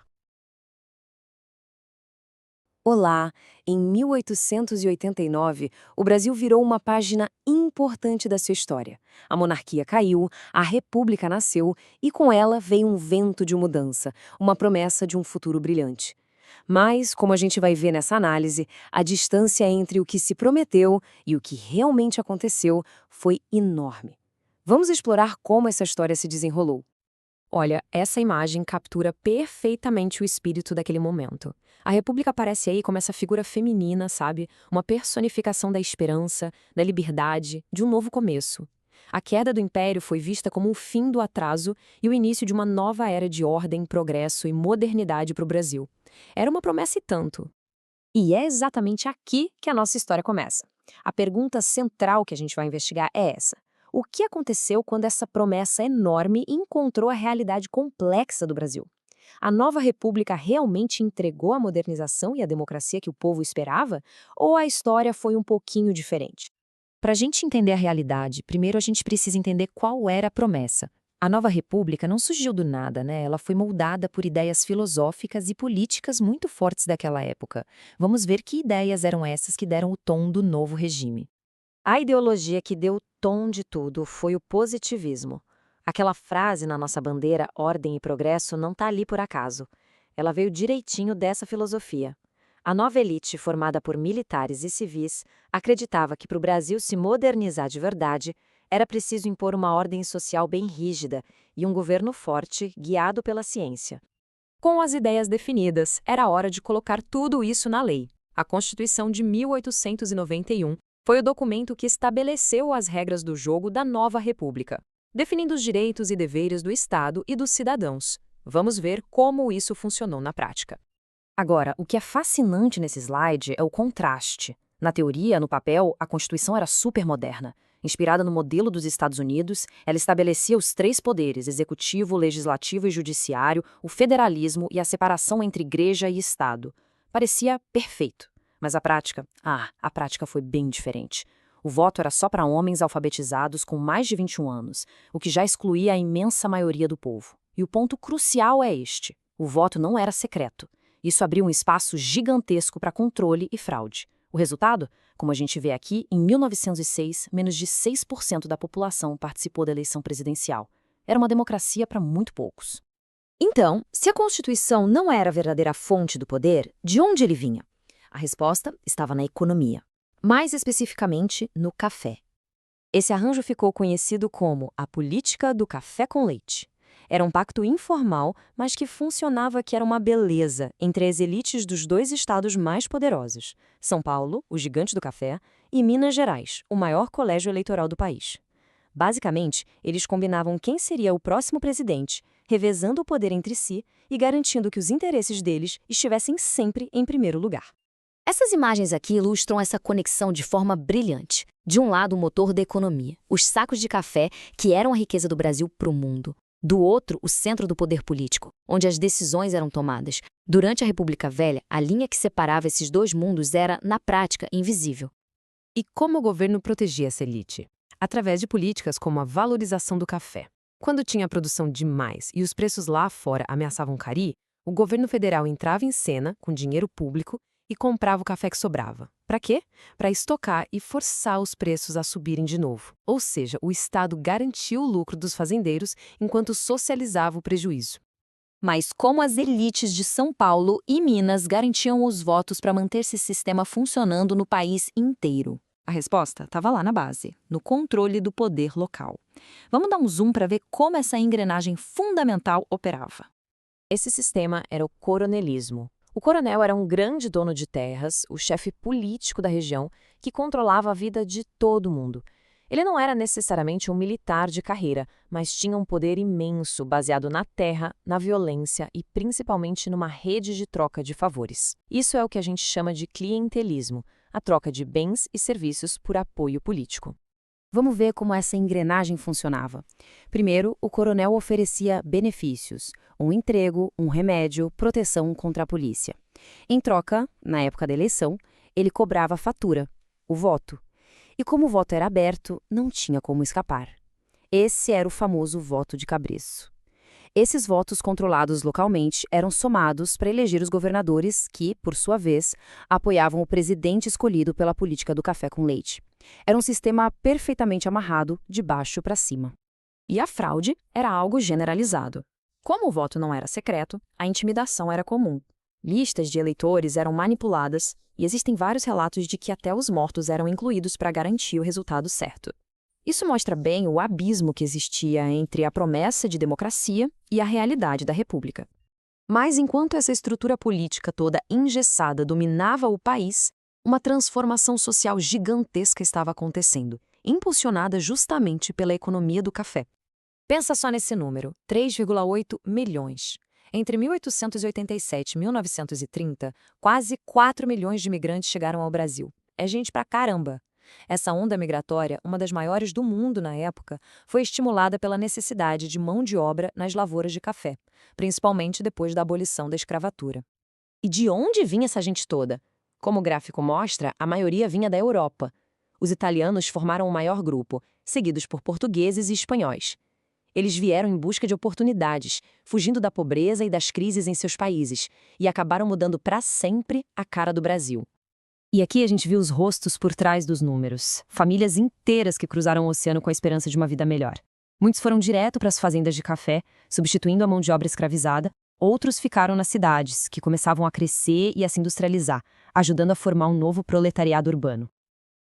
Olá! Em 1889, o Brasil virou uma página importante da sua história. A monarquia caiu, a república nasceu e com ela veio um vento de mudança, uma promessa de um futuro brilhante. Mas, como a gente vai ver nessa análise, a distância entre o que se prometeu e o que realmente aconteceu foi enorme. Vamos explorar como essa história se desenrolou. Olha, essa imagem captura perfeitamente o espírito daquele momento. A República aparece aí como essa figura feminina, sabe? Uma personificação da esperança, da liberdade, de um novo começo. A queda do Império foi vista como o fim do atraso e o início de uma nova era de ordem, progresso e modernidade para o Brasil. Era uma promessa e tanto. E é exatamente aqui que a nossa história começa. A pergunta central que a gente vai investigar é essa. O que aconteceu quando essa promessa enorme encontrou a realidade complexa do Brasil? A nova república realmente entregou a modernização e a democracia que o povo esperava? Ou a história foi um pouquinho diferente? Para a gente entender a realidade, primeiro a gente precisa entender qual era a promessa. A nova república não surgiu do nada, né? Ela foi moldada por ideias filosóficas e políticas muito fortes daquela época. Vamos ver que ideias eram essas que deram o tom do novo regime. A ideologia que deu o tom de tudo foi o positivismo. Aquela frase na nossa bandeira, ordem e progresso, não está ali por acaso. Ela veio direitinho dessa filosofia. A nova elite, formada por militares e civis, acreditava que para o Brasil se modernizar de verdade, era preciso impor uma ordem social bem rígida e um governo forte, guiado pela ciência. Com as ideias definidas, era hora de colocar tudo isso na lei. A Constituição de 1891 foi o documento que estabeleceu as regras do jogo da nova república, definindo os direitos e deveres do Estado e dos cidadãos. Vamos ver como isso funcionou na prática. Agora, o que é fascinante nesse slide é o contraste. Na teoria, no papel, a Constituição era super moderna. Inspirada no modelo dos Estados Unidos, ela estabelecia os 3 poderes, executivo, legislativo e judiciário, o federalismo e a separação entre igreja e Estado. Parecia perfeito. Mas a prática foi bem diferente. O voto era só para homens alfabetizados com mais de 21 anos, o que já excluía a imensa maioria do povo. E o ponto crucial é este: o voto não era secreto. Isso abriu um espaço gigantesco para controle e fraude. O resultado? Como a gente vê aqui, em 1906, menos de 6% da população participou da eleição presidencial. Era uma democracia para muito poucos. Então, se a Constituição não era a verdadeira fonte do poder, de onde ele vinha? A resposta estava na economia, mais especificamente no café. Esse arranjo ficou conhecido como a política do café com leite. Era um pacto informal, mas que funcionava que era uma beleza entre as elites dos 2 estados mais poderosos, São Paulo, o gigante do café, e Minas Gerais, o maior colégio eleitoral do país. Basicamente, eles combinavam quem seria o próximo presidente, revezando o poder entre si e garantindo que os interesses deles estivessem sempre em primeiro lugar. Essas imagens aqui ilustram essa conexão de forma brilhante. De um lado, o motor da economia, os sacos de café, que eram a riqueza do Brasil para o mundo. Do outro, o centro do poder político, onde as decisões eram tomadas. Durante a República Velha, a linha que separava esses 2 mundos era, na prática, invisível. E como o governo protegia essa elite? Através de políticas como a valorização do café. Quando tinha produção demais e os preços lá fora ameaçavam cair, o governo federal entrava em cena, com dinheiro público, e comprava o café que sobrava. Para quê? Para estocar e forçar os preços a subirem de novo. Ou seja, o Estado garantia o lucro dos fazendeiros enquanto socializava o prejuízo. Mas como as elites de São Paulo e Minas garantiam os votos para manter esse sistema funcionando no país inteiro? A resposta estava lá na base, no controle do poder local. Vamos dar um zoom para ver como essa engrenagem fundamental operava. Esse sistema era o coronelismo. O coronel era um grande dono de terras, o chefe político da região, que controlava a vida de todo mundo. Ele não era necessariamente um militar de carreira, mas tinha um poder imenso baseado na terra, na violência e principalmente numa rede de troca de favores. Isso é o que a gente chama de clientelismo, a troca de bens e serviços por apoio político. Vamos ver como essa engrenagem funcionava. Primeiro, o coronel oferecia benefícios, um emprego, um remédio, proteção contra a polícia. Em troca, na época da eleição, ele cobrava a fatura, o voto. E como o voto era aberto, não tinha como escapar. Esse era o famoso voto de cabresto. Esses votos controlados localmente eram somados para eleger os governadores que, por sua vez, apoiavam o presidente escolhido pela política do café com leite. Era um sistema perfeitamente amarrado, de baixo para cima. E a fraude era algo generalizado. Como o voto não era secreto, a intimidação era comum. Listas de eleitores eram manipuladas e existem vários relatos de que até os mortos eram incluídos para garantir o resultado certo. Isso mostra bem o abismo que existia entre a promessa de democracia e a realidade da república. Mas enquanto essa estrutura política toda engessada dominava o país, uma transformação social gigantesca estava acontecendo, impulsionada justamente pela economia do café. Pensa só nesse número, 3,8 milhões. Entre 1887 e 1930, quase 4 milhões de imigrantes chegaram ao Brasil. É gente pra caramba! Essa onda migratória, uma das maiores do mundo na época, foi estimulada pela necessidade de mão de obra nas lavouras de café, principalmente depois da abolição da escravatura. E de onde vinha essa gente toda? Como o gráfico mostra, a maioria vinha da Europa. Os italianos formaram o maior grupo, seguidos por portugueses e espanhóis. Eles vieram em busca de oportunidades, fugindo da pobreza e das crises em seus países, e acabaram mudando para sempre a cara do Brasil. E aqui a gente viu os rostos por trás dos números. Famílias inteiras que cruzaram o oceano com a esperança de uma vida melhor. Muitos foram direto para as fazendas de café, substituindo a mão de obra escravizada. Outros ficaram nas cidades, que começavam a crescer e a se industrializar, ajudando a formar um novo proletariado urbano.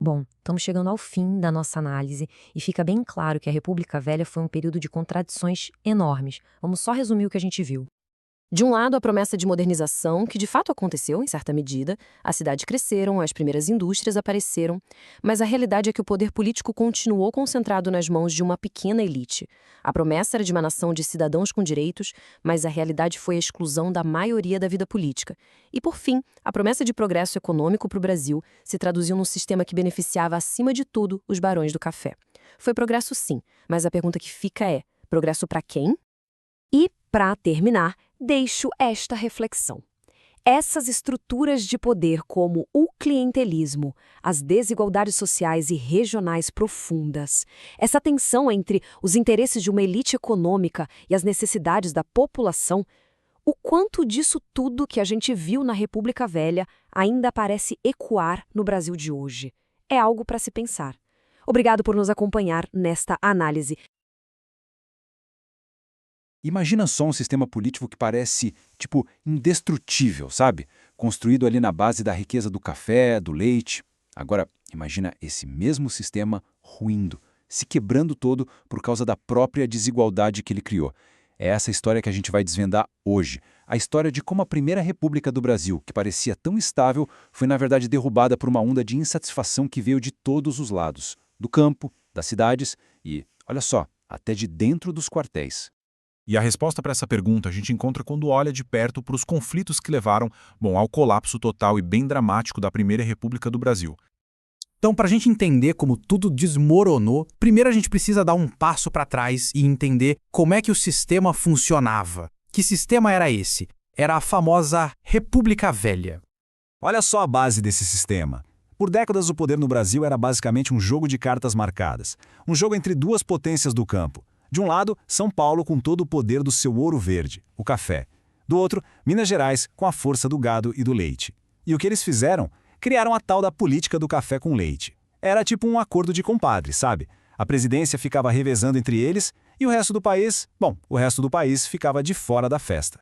Bom, estamos chegando ao fim da nossa análise e fica bem claro que a República Velha foi um período de contradições enormes. Vamos só resumir o que a gente viu. De um lado, a promessa de modernização, que de fato aconteceu em certa medida, as cidades cresceram, as primeiras indústrias apareceram, mas a realidade é que o poder político continuou concentrado nas mãos de uma pequena elite. A promessa era de uma nação de cidadãos com direitos, mas a realidade foi a exclusão da maioria da vida política. E, por fim, a promessa de progresso econômico para o Brasil se traduziu num sistema que beneficiava, acima de tudo, os barões do café. Foi progresso sim, mas a pergunta que fica é, progresso para quem? E, para terminar, deixo esta reflexão. Essas estruturas de poder como o clientelismo, as desigualdades sociais e regionais profundas, essa tensão entre os interesses de uma elite econômica e as necessidades da população, o quanto disso tudo que a gente viu na República Velha ainda parece ecoar no Brasil de hoje. É algo para se pensar. Obrigado por nos acompanhar nesta análise. Imagina só um sistema político que parece, indestrutível, sabe? Construído ali na base da riqueza do café, do leite. Agora, imagina esse mesmo sistema ruindo, se quebrando todo por causa da própria desigualdade que ele criou. É essa história que a gente vai desvendar hoje. A história de como a primeira república do Brasil, que parecia tão estável, foi na verdade derrubada por uma onda de insatisfação que veio de todos os lados. Do campo, das cidades e, olha só, até de dentro dos quartéis. E a resposta para essa pergunta a gente encontra quando olha de perto para os conflitos que levaram, ao colapso total e bem dramático da Primeira República do Brasil. Então, para a gente entender como tudo desmoronou, primeiro a gente precisa dar um passo para trás e entender como é que o sistema funcionava. Que sistema era esse? Era a famosa República Velha. Olha só a base desse sistema. Por décadas, o poder no Brasil era basicamente um jogo de cartas marcadas. Um jogo entre duas potências do campo. De um lado, São Paulo com todo o poder do seu ouro verde, o café. Do outro, Minas Gerais com a força do gado e do leite. E E o que eles fizeram? Criaram a tal da política do café com leite. Era tipo um acordo de compadre, sabe? A presidência ficava revezando entre eles e o resto do país, o resto do país ficava de fora da festa.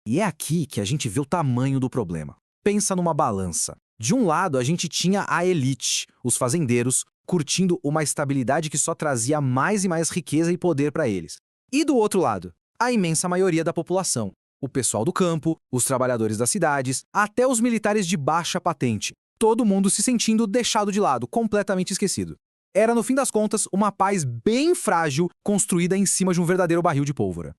E é aqui que a gente vê o tamanho do problema. Pensa numa balança. De um lado, a gente tinha a elite, os fazendeiros, curtindo uma estabilidade que só trazia mais e mais riqueza e poder para eles. E do outro lado, a imensa maioria da população. O pessoal do campo, os trabalhadores das cidades, até os militares de baixa patente. Todo mundo se sentindo deixado de lado, completamente esquecido. Era, no fim das contas, uma paz bem frágil construída em cima de um verdadeiro barril de pólvora.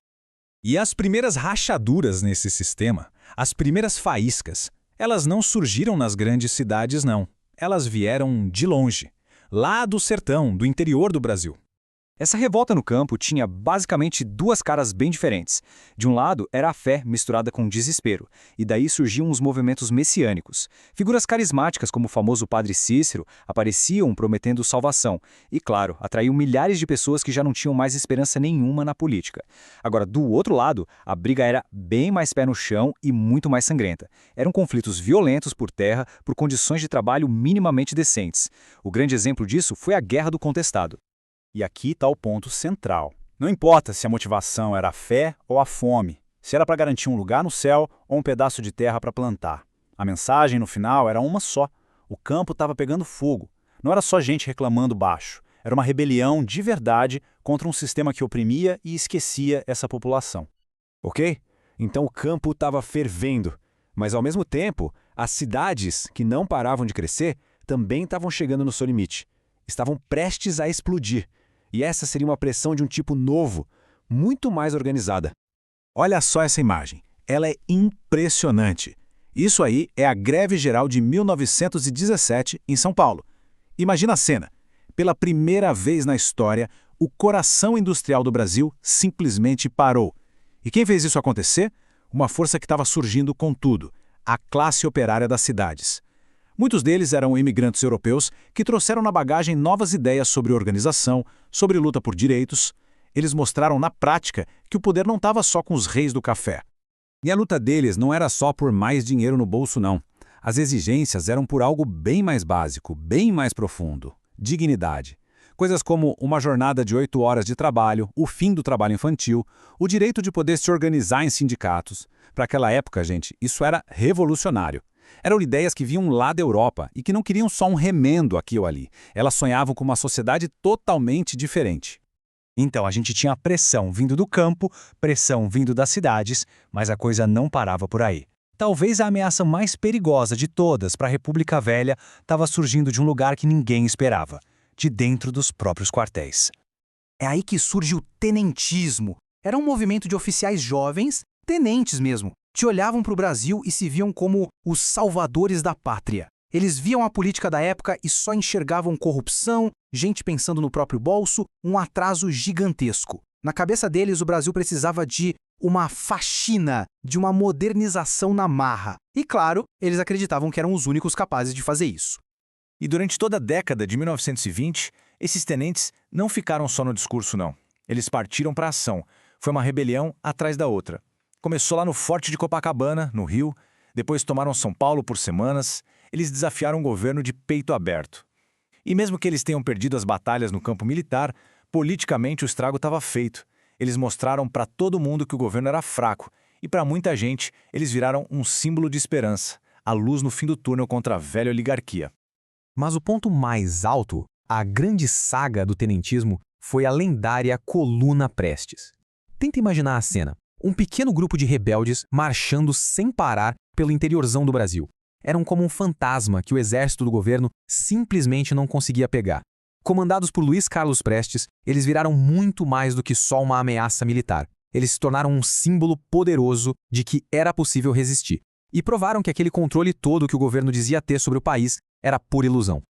E as primeiras rachaduras nesse sistema, as primeiras faíscas, elas não surgiram nas grandes cidades, não. Elas vieram de longe, lá do sertão, do interior do Brasil. Essa revolta no campo tinha basicamente duas caras bem diferentes. De um lado, era a fé misturada com desespero, e daí surgiam os movimentos messiânicos. Figuras carismáticas como o famoso Padre Cícero apareciam prometendo salvação, e claro, atraiu milhares de pessoas que já não tinham mais esperança nenhuma na política. Agora, do outro lado, a briga era bem mais pé no chão e muito mais sangrenta. Eram conflitos violentos por terra, por condições de trabalho minimamente decentes. O grande exemplo disso foi a Guerra do Contestado. E aqui está o ponto central. Não importa se a motivação era a fé ou a fome, se era para garantir um lugar no céu ou um pedaço de terra para plantar. A mensagem no final era uma só. O campo estava pegando fogo. Não era só gente reclamando baixo. Era uma rebelião de verdade contra um sistema que oprimia e esquecia essa população. Ok? Então o campo estava fervendo. Mas ao mesmo tempo, as cidades, que não paravam de crescer, também estavam chegando no seu limite. Estavam prestes a explodir. E essa seria uma pressão de um tipo novo, muito mais organizada. Olha só essa imagem. Ela é impressionante. Isso aí é a Greve Geral de 1917 em São Paulo. Imagina a cena. Pela primeira vez na história, o coração industrial do Brasil simplesmente parou. E quem fez isso acontecer? Uma força que estava surgindo com tudo, a classe operária das cidades. Muitos deles eram imigrantes europeus que trouxeram na bagagem novas ideias sobre organização, sobre luta por direitos. Eles mostraram na prática que o poder não estava só com os reis do café. E a luta deles não era só por mais dinheiro no bolso, não. As exigências eram por algo bem mais básico, bem mais profundo. Dignidade. Coisas como uma jornada de 8 horas de trabalho, o fim do trabalho infantil, o direito de poder se organizar em sindicatos. Para aquela época, gente, isso era revolucionário. Eram ideias que vinham lá da Europa e que não queriam só um remendo aqui ou ali. Elas sonhavam com uma sociedade totalmente diferente. Então a gente tinha pressão vindo do campo, pressão vindo das cidades, mas a coisa não parava por aí. Talvez a ameaça mais perigosa de todas para a República Velha estava surgindo de um lugar que ninguém esperava, de dentro dos próprios quartéis. É aí que surge o tenentismo. Era um movimento de oficiais jovens, tenentes mesmo, que olhavam para o Brasil e se viam como os salvadores da pátria. Eles viam a política da época e só enxergavam corrupção, gente pensando no próprio bolso, um atraso gigantesco. Na cabeça deles, o Brasil precisava de uma faxina, de uma modernização na marra. E claro, eles acreditavam que eram os únicos capazes de fazer isso. E durante toda a década de 1920, esses tenentes não ficaram só no discurso, não. Eles partiram para a ação. Foi uma rebelião atrás da outra. Começou lá no Forte de Copacabana, no Rio, depois tomaram São Paulo por semanas, eles desafiaram o governo de peito aberto. E mesmo que eles tenham perdido as batalhas no campo militar, politicamente o estrago estava feito. Eles mostraram para todo mundo que o governo era fraco, e para muita gente eles viraram um símbolo de esperança, a luz no fim do túnel contra a velha oligarquia. Mas o ponto mais alto, a grande saga do tenentismo, foi a lendária Coluna Prestes. Tenta imaginar a cena. Um pequeno grupo de rebeldes marchando sem parar pelo interiorzão do Brasil. Eram como um fantasma que o exército do governo simplesmente não conseguia pegar. Comandados por Luiz Carlos Prestes, eles viraram muito mais do que só uma ameaça militar. Eles se tornaram um símbolo poderoso de que era possível resistir. E provaram que aquele controle todo que o governo dizia ter sobre o país era pura ilusão.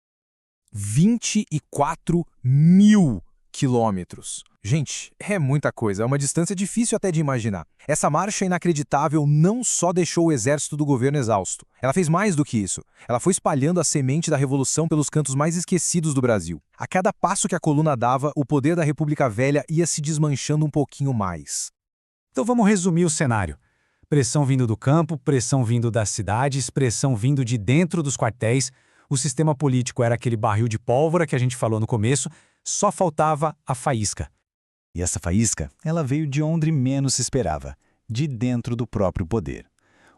24 mil quilômetros. Gente, é muita coisa, é uma distância difícil até de imaginar. Essa marcha inacreditável não só deixou o exército do governo exausto. Ela fez mais do que isso. Ela foi espalhando a semente da revolução pelos cantos mais esquecidos do Brasil. A cada passo que a coluna dava, o poder da República Velha ia se desmanchando um pouquinho mais. Então vamos resumir o cenário. Pressão vindo do campo, pressão vindo das cidades, pressão vindo de dentro dos quartéis. O sistema político era aquele barril de pólvora que a gente falou no começo, só faltava a faísca. E essa faísca, ela veio de onde menos se esperava, de dentro do próprio poder.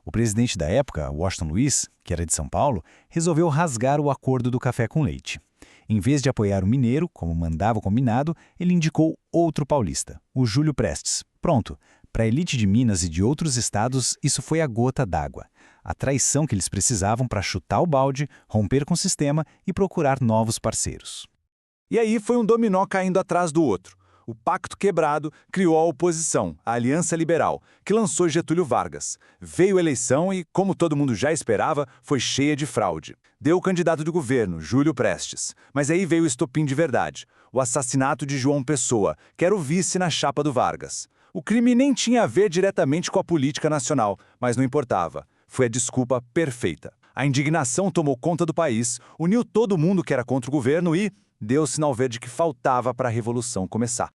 O presidente da época, Washington Luiz, que era de São Paulo, resolveu rasgar o acordo do café com leite. Em vez de apoiar o mineiro, como mandava o combinado, ele indicou outro paulista, o Júlio Prestes. Pronto, para a elite de Minas e de outros estados, isso foi a gota d'água. A traição que eles precisavam para chutar o balde, romper com o sistema e procurar novos parceiros. E aí foi um dominó caindo atrás do outro. O pacto quebrado criou a oposição, a Aliança Liberal, que lançou Getúlio Vargas. Veio a eleição e, como todo mundo já esperava, foi cheia de fraude. Deu o candidato de governo, Júlio Prestes. Mas aí veio o estopim de verdade, o assassinato de João Pessoa, que era o vice na chapa do Vargas. O crime nem tinha a ver diretamente com a política nacional, mas não importava. Foi a desculpa perfeita. A indignação tomou conta do país, uniu todo mundo que era contra o governo e deu o sinal verde que faltava para a revolução começar.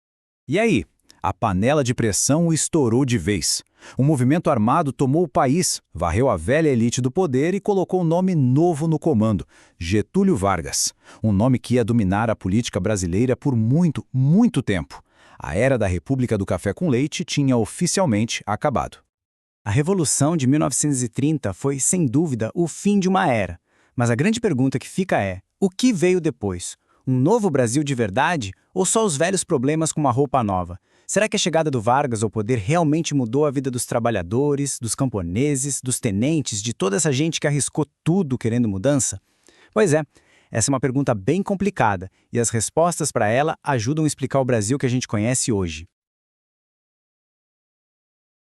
E aí? A panela de pressão estourou de vez. O movimento armado tomou o país, varreu a velha elite do poder e colocou um nome novo no comando, Getúlio Vargas. Um nome que ia dominar a política brasileira por muito, muito tempo. A era da República do Café com Leite tinha oficialmente acabado. A Revolução de 1930 foi, sem dúvida, o fim de uma era. Mas a grande pergunta que fica é, o que veio depois? Um novo Brasil de verdade ou só os velhos problemas com uma roupa nova? Será que a chegada do Vargas ao poder realmente mudou a vida dos trabalhadores, dos camponeses, dos tenentes, de toda essa gente que arriscou tudo querendo mudança? Pois é, essa é uma pergunta bem complicada e as respostas para ela ajudam a explicar o Brasil que a gente conhece hoje.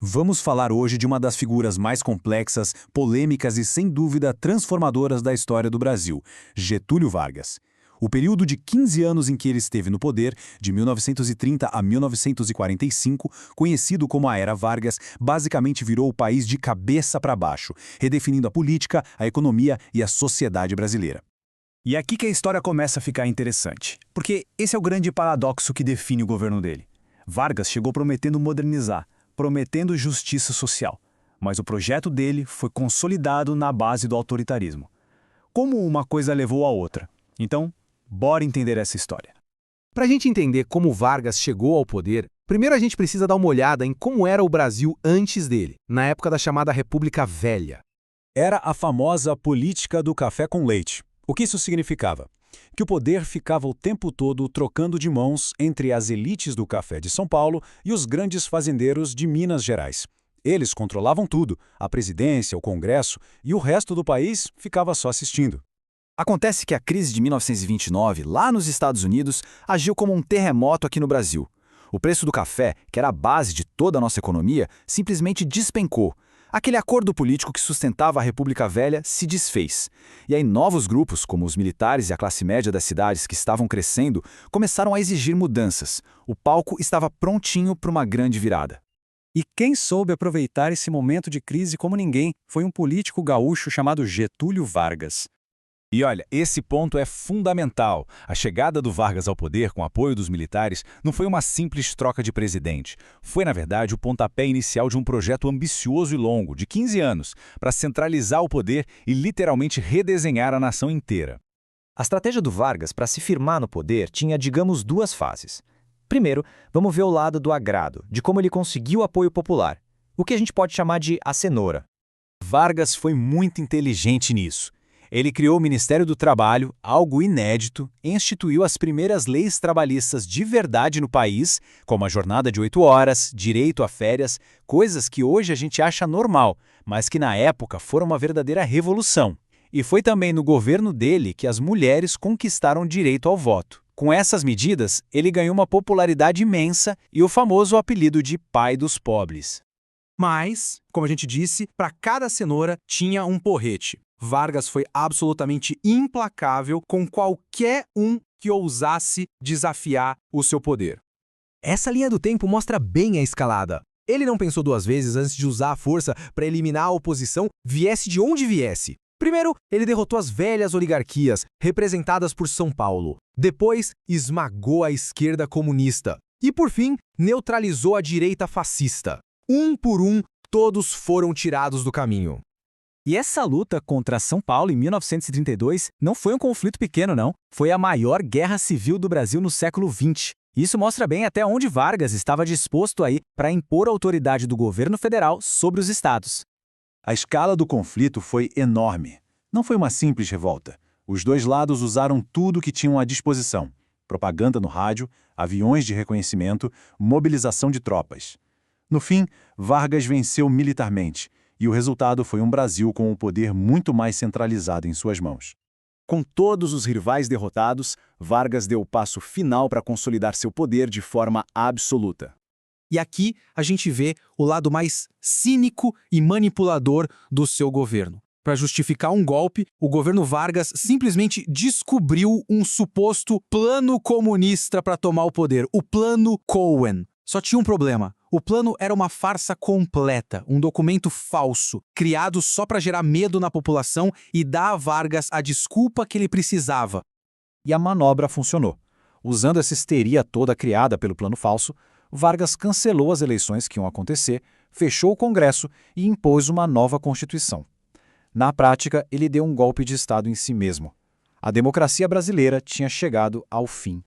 Vamos falar hoje de uma das figuras mais complexas, polêmicas e, sem dúvida, transformadoras da história do Brasil, Getúlio Vargas. O período de 15 anos em que ele esteve no poder, de 1930 a 1945, conhecido como a Era Vargas, basicamente virou o país de cabeça para baixo, redefinindo a política, a economia e a sociedade brasileira. E aqui que a história começa a ficar interessante, porque esse é o grande paradoxo que define o governo dele. Vargas chegou prometendo modernizar, prometendo justiça social, mas o projeto dele foi consolidado na base do autoritarismo. Como uma coisa levou a outra? Então, bora entender essa história. Para a gente entender como Vargas chegou ao poder, primeiro a gente precisa dar uma olhada em como era o Brasil antes dele, na época da chamada República Velha. Era a famosa política do café com leite. O que isso significava? Que o poder ficava o tempo todo trocando de mãos entre as elites do café de São Paulo e os grandes fazendeiros de Minas Gerais. Eles controlavam tudo, a presidência, o Congresso, e o resto do país ficava só assistindo. Acontece que a crise de 1929, lá nos Estados Unidos, agiu como um terremoto aqui no Brasil. O preço do café, que era a base de toda a nossa economia, simplesmente despencou. Aquele acordo político que sustentava a República Velha se desfez. E aí novos grupos, como os militares e a classe média das cidades que estavam crescendo, começaram a exigir mudanças. O palco estava prontinho para uma grande virada. E quem soube aproveitar esse momento de crise como ninguém foi um político gaúcho chamado Getúlio Vargas. E olha, esse ponto é fundamental. A chegada do Vargas ao poder com o apoio dos militares não foi uma simples troca de presidente. Foi, na verdade, o pontapé inicial de um projeto ambicioso e longo, de 15 anos, para centralizar o poder e literalmente redesenhar a nação inteira. A estratégia do Vargas para se firmar no poder tinha, digamos, duas fases. Primeiro, vamos ver o lado do agrado, de como ele conseguiu apoio popular, o que a gente pode chamar de a cenoura. Vargas foi muito inteligente nisso. Ele criou o Ministério do Trabalho, algo inédito, e instituiu as primeiras leis trabalhistas de verdade no país, como a jornada de 8 horas, direito a férias, coisas que hoje a gente acha normal, mas que na época foram uma verdadeira revolução. E foi também no governo dele que as mulheres conquistaram direito ao voto. Com essas medidas, ele ganhou uma popularidade imensa e o famoso apelido de pai dos pobres. Mas, como a gente disse, para cada cenoura tinha um porrete. Vargas foi absolutamente implacável com qualquer um que ousasse desafiar o seu poder. Essa linha do tempo mostra bem a escalada. Ele não pensou duas vezes antes de usar a força para eliminar a oposição, viesse de onde viesse. Primeiro, ele derrotou as velhas oligarquias, representadas por São Paulo. Depois, esmagou a esquerda comunista. E, por fim, neutralizou a direita fascista. Um por um, todos foram tirados do caminho. E essa luta contra São Paulo em 1932 não foi um conflito pequeno, não. Foi a maior guerra civil do Brasil no século XX. Isso mostra bem até onde Vargas estava disposto a ir para impor a autoridade do governo federal sobre os estados. A escala do conflito foi enorme. Não foi uma simples revolta. Os dois lados usaram tudo que tinham à disposição: propaganda no rádio, aviões de reconhecimento, mobilização de tropas. No fim, Vargas venceu militarmente, e o resultado foi um Brasil com o poder muito mais centralizado em suas mãos. Com todos os rivais derrotados, Vargas deu o passo final para consolidar seu poder de forma absoluta. E aqui a gente vê o lado mais cínico e manipulador do seu governo. Para justificar um golpe, o governo Vargas simplesmente descobriu um suposto plano comunista para tomar o poder, o Plano Cohen. Só tinha um problema. O plano era uma farsa completa, um documento falso, criado só para gerar medo na população e dar a Vargas a desculpa que ele precisava. E a manobra funcionou. Usando essa histeria toda criada pelo plano falso, Vargas cancelou as eleições que iam acontecer, fechou o Congresso e impôs uma nova Constituição. Na prática, ele deu um golpe de Estado em si mesmo. A democracia brasileira tinha chegado ao fim.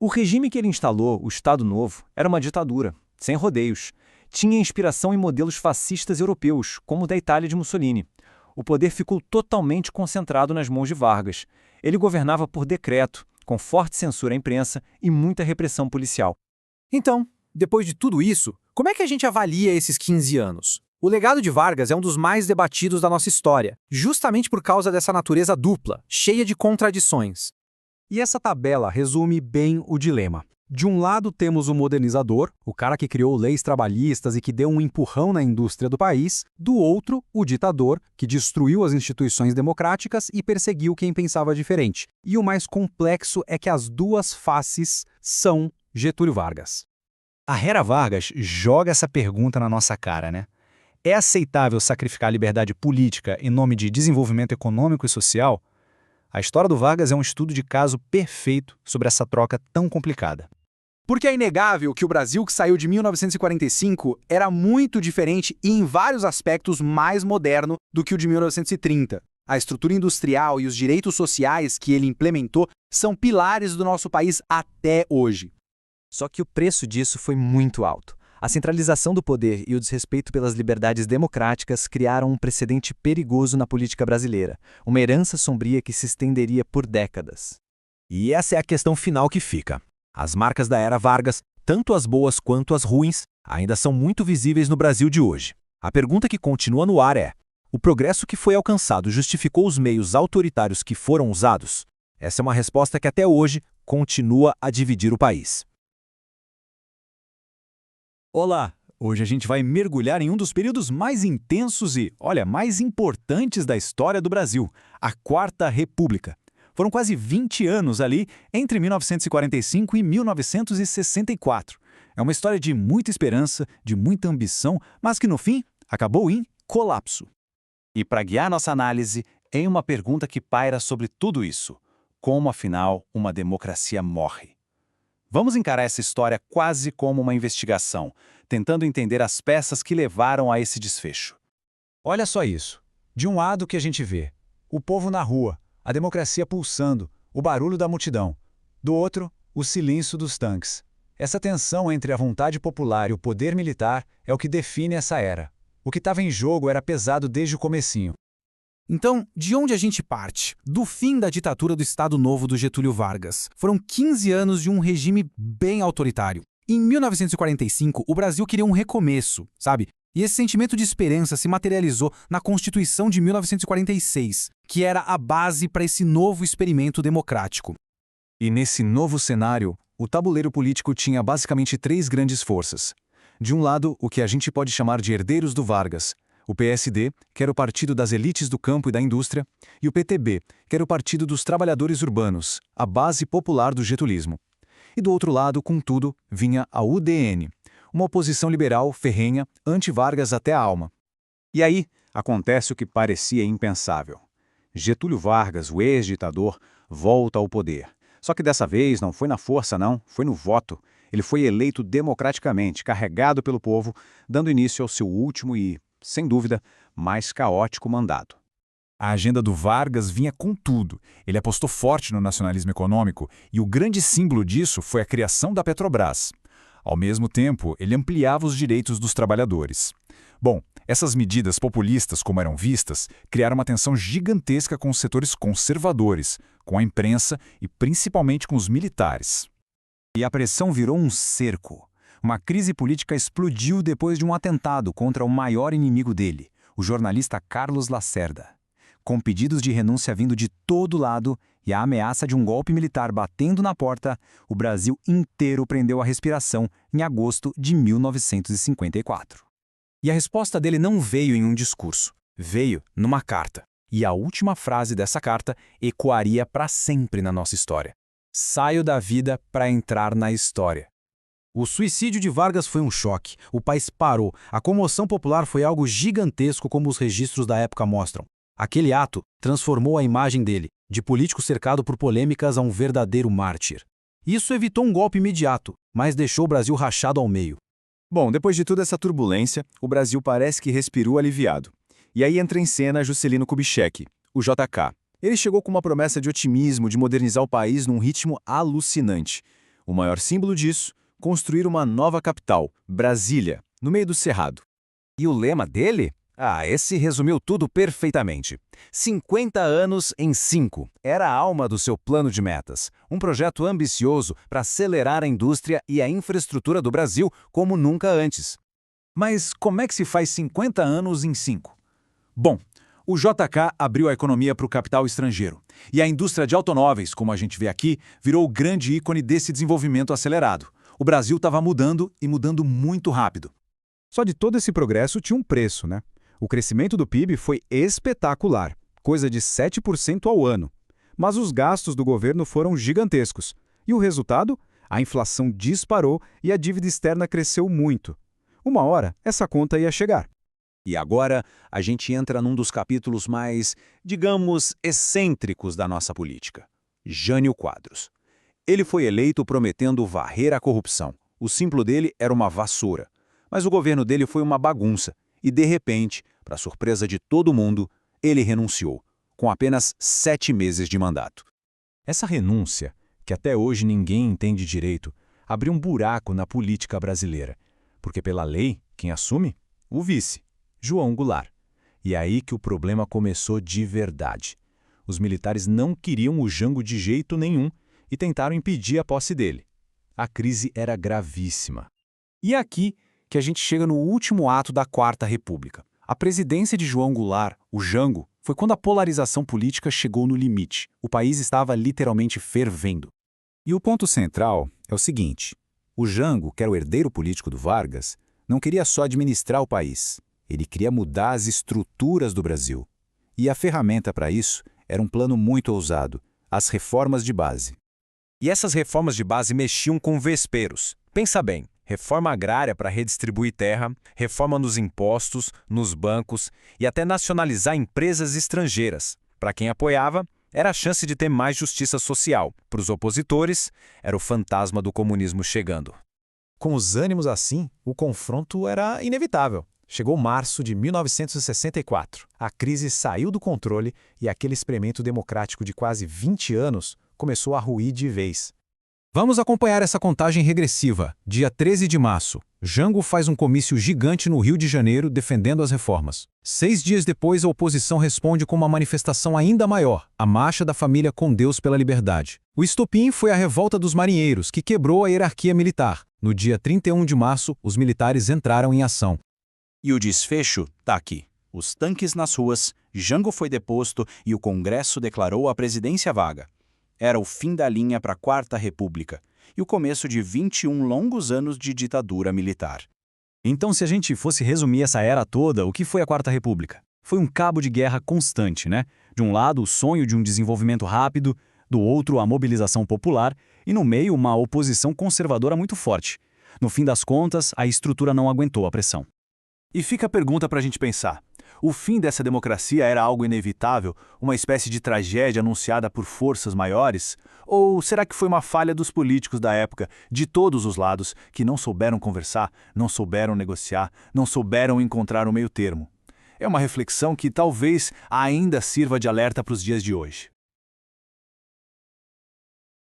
O regime que ele instalou, o Estado Novo, era uma ditadura, sem rodeios. Tinha inspiração em modelos fascistas europeus, como o da Itália de Mussolini. O poder ficou totalmente concentrado nas mãos de Vargas. Ele governava por decreto, com forte censura à imprensa e muita repressão policial. Então, depois de tudo isso, como é que a gente avalia esses 15 anos? O legado de Vargas é um dos mais debatidos da nossa história, justamente por causa dessa natureza dupla, cheia de contradições. E essa tabela resume bem o dilema. De um lado temos o modernizador, o cara que criou leis trabalhistas e que deu um empurrão na indústria do país. Do outro, o ditador, que destruiu as instituições democráticas e perseguiu quem pensava diferente. E o mais complexo é que as duas faces são Getúlio Vargas. A Hera Vargas joga essa pergunta na nossa cara, né? É aceitável sacrificar a liberdade política em nome de desenvolvimento econômico e social? A história do Vargas é um estudo de caso perfeito sobre essa troca tão complicada. Porque é inegável que o Brasil que saiu de 1945 era muito diferente e em vários aspectos mais moderno do que o de 1930. A estrutura industrial e os direitos sociais que ele implementou são pilares do nosso país até hoje. Só que o preço disso foi muito alto. A centralização do poder e o desrespeito pelas liberdades democráticas criaram um precedente perigoso na política brasileira, uma herança sombria que se estenderia por décadas. E essa é a questão final que fica. As marcas da era Vargas, tanto as boas quanto as ruins, ainda são muito visíveis no Brasil de hoje. A pergunta que continua no ar é: o progresso que foi alcançado justificou os meios autoritários que foram usados? Essa é uma resposta que até hoje continua a dividir o país. Olá! Hoje a gente vai mergulhar em um dos períodos mais intensos e, mais importantes da história do Brasil, a Quarta República. Foram quase 20 anos ali, entre 1945 e 1964. É uma história de muita esperança, de muita ambição, mas que no fim acabou em colapso. E para guiar nossa análise, em uma pergunta que paira sobre tudo isso: como afinal uma democracia morre? Vamos encarar essa história quase como uma investigação, tentando entender as peças que levaram a esse desfecho. Olha só isso. De um lado o que a gente vê: o povo na rua, a democracia pulsando, o barulho da multidão. Do outro, o silêncio dos tanques. Essa tensão entre a vontade popular e o poder militar é o que define essa era. O que estava em jogo era pesado desde o comecinho. Então, de onde a gente parte? Do fim da ditadura do Estado Novo do Getúlio Vargas. Foram 15 anos de um regime bem autoritário. Em 1945, o Brasil queria um recomeço, sabe? E esse sentimento de esperança se materializou na Constituição de 1946, que era a base para esse novo experimento democrático. E nesse novo cenário, o tabuleiro político tinha basicamente 3 grandes forças. De um lado, o que a gente pode chamar de herdeiros do Vargas, o PSD, que era o partido das elites do campo e da indústria, e o PTB, que era o partido dos trabalhadores urbanos, a base popular do getulismo. E do outro lado, contudo, vinha a UDN, uma oposição liberal ferrenha, anti-Vargas até a alma. E aí, acontece o que parecia impensável. Getúlio Vargas, o ex-ditador, volta ao poder. Só que dessa vez não foi na força não, foi no voto. Ele foi eleito democraticamente, carregado pelo povo, dando início ao seu último e sem dúvida, mais caótico mandato. A agenda do Vargas vinha com tudo. Ele apostou forte no nacionalismo econômico e o grande símbolo disso foi a criação da Petrobras. Ao mesmo tempo, ele ampliava os direitos dos trabalhadores. Bom, essas medidas populistas, como eram vistas, criaram uma tensão gigantesca com os setores conservadores, com a imprensa e principalmente com os militares. E a pressão virou um cerco. Uma crise política explodiu depois de um atentado contra o maior inimigo dele, o jornalista Carlos Lacerda. Com pedidos de renúncia vindo de todo lado e a ameaça de um golpe militar batendo na porta, o Brasil inteiro prendeu a respiração em agosto de 1954. E a resposta dele não veio em um discurso, veio numa carta. E a última frase dessa carta ecoaria para sempre na nossa história. Saio da vida para entrar na história. O suicídio de Vargas foi um choque. O país parou. A comoção popular foi algo gigantesco, como os registros da época mostram. Aquele ato transformou a imagem dele, de político cercado por polêmicas, a um verdadeiro mártir. Isso evitou um golpe imediato, mas deixou o Brasil rachado ao meio. Bom, depois de toda essa turbulência, o Brasil parece que respirou aliviado. E aí entra em cena Juscelino Kubitschek, o JK. Ele chegou com uma promessa de otimismo, de modernizar o país num ritmo alucinante. O maior símbolo disso, construir uma nova capital, Brasília, no meio do Cerrado. E o lema dele? Esse resumiu tudo perfeitamente. 50 anos em 5. Era a alma do seu plano de metas. Um projeto ambicioso para acelerar a indústria e a infraestrutura do Brasil como nunca antes. Mas como é que se faz 50 anos em 5? Bom, o JK abriu a economia para o capital estrangeiro. E a indústria de automóveis, como a gente vê aqui, virou o grande ícone desse desenvolvimento acelerado. O Brasil estava mudando e mudando muito rápido. Só de todo esse progresso tinha um preço, né? O crescimento do PIB foi espetacular, coisa de 7% ao ano. Mas os gastos do governo foram gigantescos. E o resultado? A inflação disparou e a dívida externa cresceu muito. Uma hora, essa conta ia chegar. E agora, a gente entra num dos capítulos mais, digamos, excêntricos da nossa política. Jânio Quadros. Ele foi eleito prometendo varrer a corrupção. O símbolo dele era uma vassoura. Mas o governo dele foi uma bagunça. E, de repente, para surpresa de todo mundo, ele renunciou, com apenas 7 meses de mandato. Essa renúncia, que até hoje ninguém entende direito, abriu um buraco na política brasileira. Porque, pela lei, quem assume? O vice, João Goulart. E é aí que o problema começou de verdade. Os militares não queriam o Jango de jeito nenhum e tentaram impedir a posse dele. A crise era gravíssima. E aqui que a gente chega no último ato da Quarta República. A presidência de João Goulart, o Jango, foi quando a polarização política chegou no limite. O país estava literalmente fervendo. E o ponto central é o seguinte: o Jango, que era o herdeiro político do Vargas, não queria só administrar o país. Ele queria mudar as estruturas do Brasil. E a ferramenta para isso era um plano muito ousado: as reformas de base. E essas reformas de base mexiam com vesperos. Pensa bem. Reforma agrária para redistribuir terra, reforma nos impostos, nos bancos e até nacionalizar empresas estrangeiras. Para quem apoiava, era a chance de ter mais justiça social. Para os opositores, era o fantasma do comunismo chegando. Com os ânimos assim, o confronto era inevitável. Chegou março de 1964. A crise saiu do controle e aquele experimento democrático de quase 20 anos começou a ruir de vez. Vamos acompanhar essa contagem regressiva. Dia 13 de março, Jango faz um comício gigante no Rio de Janeiro defendendo as reformas. 6 dias depois, a oposição responde com uma manifestação ainda maior, a Marcha da Família com Deus pela Liberdade. O estopim foi a revolta dos marinheiros, que quebrou a hierarquia militar. No dia 31 de março, os militares entraram em ação. E o desfecho está aqui. Os tanques nas ruas, Jango foi deposto e o Congresso declarou a presidência vaga. Era o fim da linha para a Quarta República e o começo de 21 longos anos de ditadura militar. Então, se a gente fosse resumir essa era toda, o que foi a Quarta República? Foi um cabo de guerra constante, né? De um lado, o sonho de um desenvolvimento rápido, do outro, a mobilização popular e, no meio, uma oposição conservadora muito forte. No fim das contas, a estrutura não aguentou a pressão. E fica a pergunta para a gente pensar. O fim dessa democracia era algo inevitável, uma espécie de tragédia anunciada por forças maiores? Ou será que foi uma falha dos políticos da época, de todos os lados, que não souberam conversar, não souberam negociar, não souberam encontrar um meio termo? É uma reflexão que talvez ainda sirva de alerta para os dias de hoje.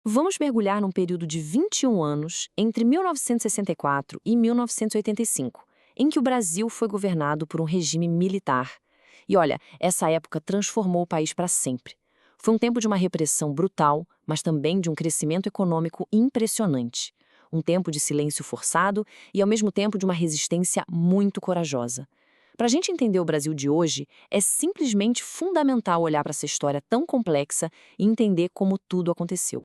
Vamos mergulhar num período de 21 anos, entre 1964 e 1985, em que o Brasil foi governado por um regime militar. E olha, essa época transformou o país para sempre. Foi um tempo de uma repressão brutal, mas também de um crescimento econômico impressionante. Um tempo de silêncio forçado e, ao mesmo tempo, de uma resistência muito corajosa. Para a gente entender o Brasil de hoje, é simplesmente fundamental olhar para essa história tão complexa e entender como tudo aconteceu.